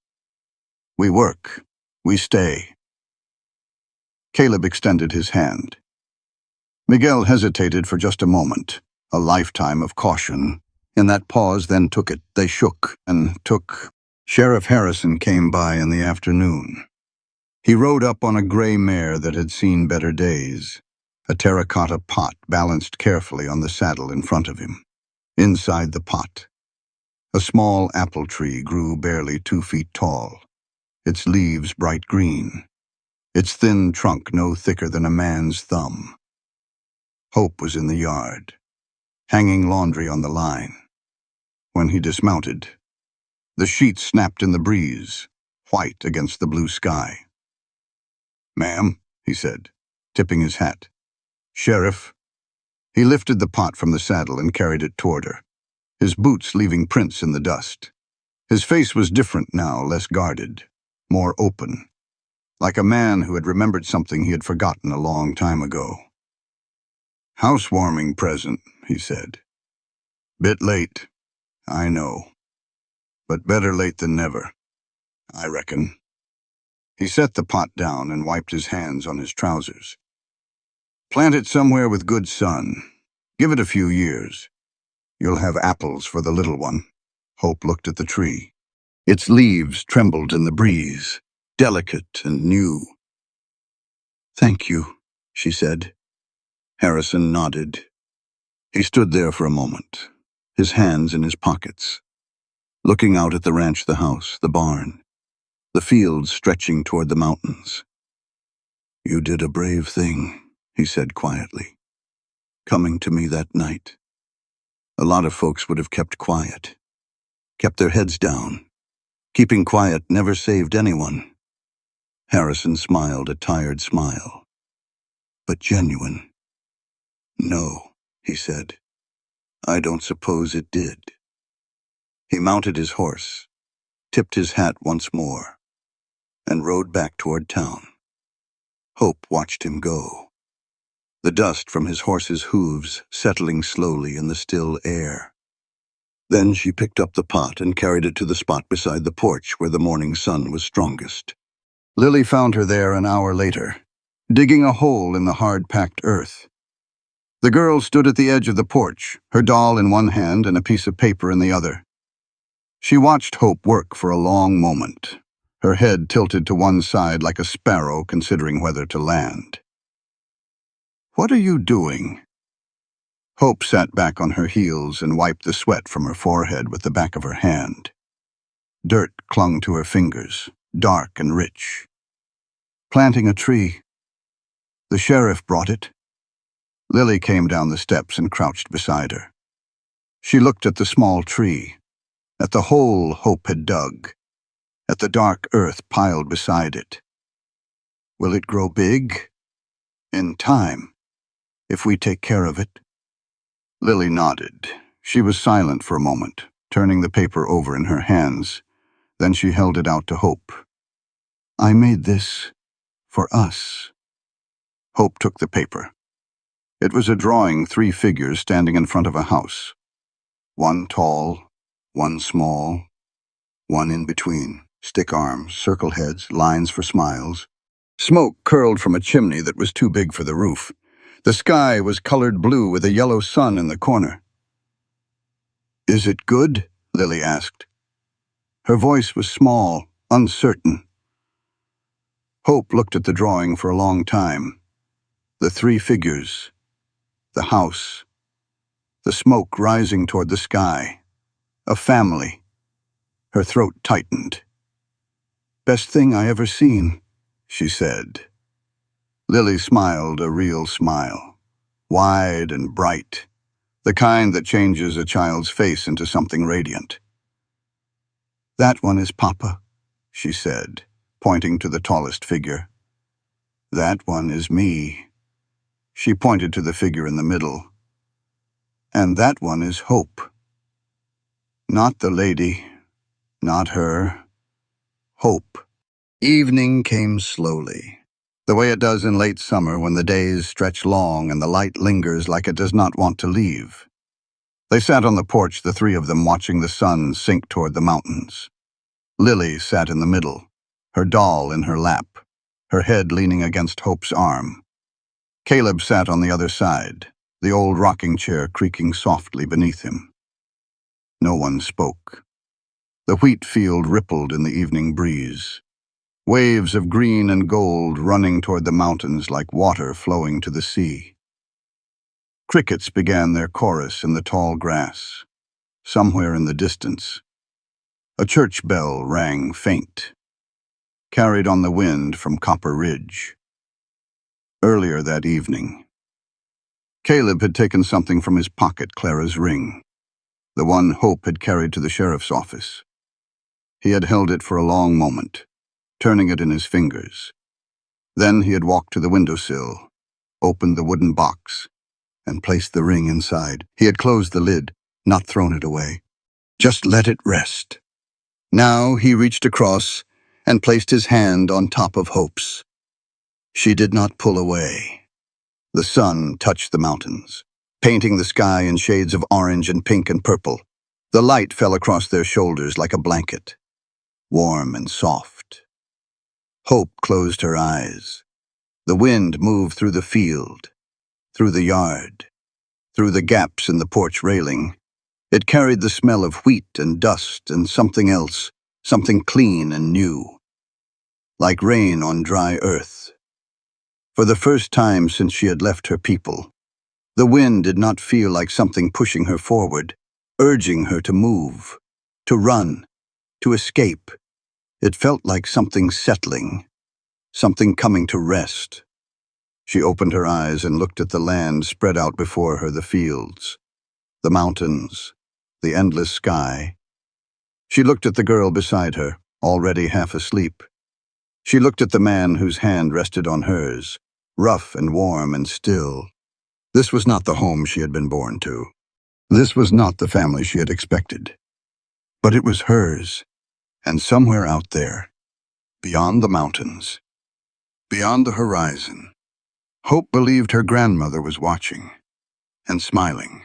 [SPEAKER 1] "We work. We stay." Caleb extended his hand. Miguel hesitated for just a moment, a lifetime of caution. In that pause, then took it. They shook and took. Sheriff Harrison came by in the afternoon. He rode up on a gray mare that had seen better days, a terracotta pot balanced carefully on the saddle in front of him. Inside the pot, a small apple tree grew barely 2 feet tall, its leaves bright green, its thin trunk no thicker than a man's thumb. Hope was in the yard, hanging laundry on the line. When he dismounted, the sheets snapped in the breeze, white against the blue sky. "Ma'am," he said, tipping his hat. "Sheriff." He lifted the pot from the saddle and carried it toward her. his boots leaving prints in the dust. His face was different now, less guarded, more open, like a man who had remembered something he had forgotten a long time ago. "Housewarming present," he said. "Bit late, I know, but better late than never, I reckon." He set the pot down and wiped his hands on his trousers. "Plant it somewhere with good sun. Give it a few years. You'll have apples for the little one." Hope looked at the tree. Its leaves trembled in the breeze, delicate and new. "Thank you," she said. Harrison nodded. He stood there for a moment, his hands in his pockets, looking out at the ranch, the house, the barn, the fields stretching toward the mountains. "You did a brave thing," he said quietly, "coming to me that night. A lot of folks would have kept quiet, kept their heads down. Keeping quiet never saved anyone." Harrison smiled a tired smile. "But genuine." "No," he said. "I don't suppose it did." He mounted his horse, tipped his hat once more, and rode back toward town. Hope watched him go, the dust from his horse's hooves settling slowly in the still air. Then she picked up the pot and carried it to the spot beside the porch where the morning sun was strongest. Lily found her there an hour later, digging a hole in the hard-packed earth. The girl stood at the edge of the porch, her doll in one hand and a piece of paper in the other. She watched Hope work for a long moment, her head tilted to one side like a sparrow considering whether to land. "What are you doing?" Hope sat back on her heels and wiped the sweat from her forehead with the back of her hand. Dirt clung to her fingers, dark and rich. "Planting a tree. The sheriff brought it." Lily came down the steps and crouched beside her. She looked at the small tree, at the hole Hope had dug, at the dark earth piled beside it. "Will it grow big?" "In time, if we take care of it." Lily nodded. She was silent for a moment, turning the paper over in her hands. Then she held it out to Hope. "I made this for us." Hope took the paper. It was a drawing, 3 figures standing in front of a house. One tall, one small, one in between, stick arms, circle heads, lines for smiles. Smoke curled from a chimney that was too big for the roof. The sky was colored blue with a yellow sun in the corner. "Is it good?" Lily asked. Her voice was small, uncertain. Hope looked at the drawing for a long time. The 3 figures, the house, the smoke rising toward the sky, a family. Her throat tightened. "Best thing I ever seen," she said. Lily smiled a real smile, wide and bright, the kind that changes a child's face into something radiant. "That one is Papa," she said, pointing to the tallest figure. "That one is me." She pointed to the figure in the middle. "And that one is Hope. Not the lady, not her. Hope." Evening came slowly, the way it does in late summer when the days stretch long and the light lingers like it does not want to leave. They sat on the porch, the 3 of them, watching the sun sink toward the mountains. Lily sat in the middle, her doll in her lap, her head leaning against Hope's arm. Caleb sat on the other side, the old rocking chair creaking softly beneath him. No one spoke. The wheat field rippled in the evening breeze, waves of green and gold running toward the mountains like water flowing to the sea. Crickets began their chorus in the tall grass. Somewhere in the distance, a church bell rang faint, carried on the wind from Copper Ridge. Earlier that evening, Caleb had taken something from his pocket, Clara's ring, the one Hope had carried to the sheriff's office. He had held it for a long moment, turning it in his fingers. Then he had walked to the windowsill, opened the wooden box, and placed the ring inside. He had closed the lid. not thrown it away. Just let it rest. Now he reached across and placed his hand on top of Hope's. She did not pull away. The sun touched the mountains, painting the sky in shades of orange and pink and purple. The light fell across their shoulders like a blanket, warm and soft. Hope closed her eyes. The wind moved through the field, through the yard, through the gaps in the porch railing. It carried the smell of wheat and dust and something else, something clean and new, like rain on dry earth. For the first time since she had left her people, the wind did not feel like something pushing her forward, urging her to move, to run, to escape. It felt like something settling, something coming to rest. She opened her eyes and looked at the land spread out before her, the fields, the mountains, the endless sky. She looked at the girl beside her, already half asleep. She looked at the man whose hand rested on hers, rough and warm and still. This was not the home she had been born to. This was not the family she had expected. But it was hers, and somewhere out there, beyond the mountains, beyond the horizon, Hope believed her grandmother was watching and smiling.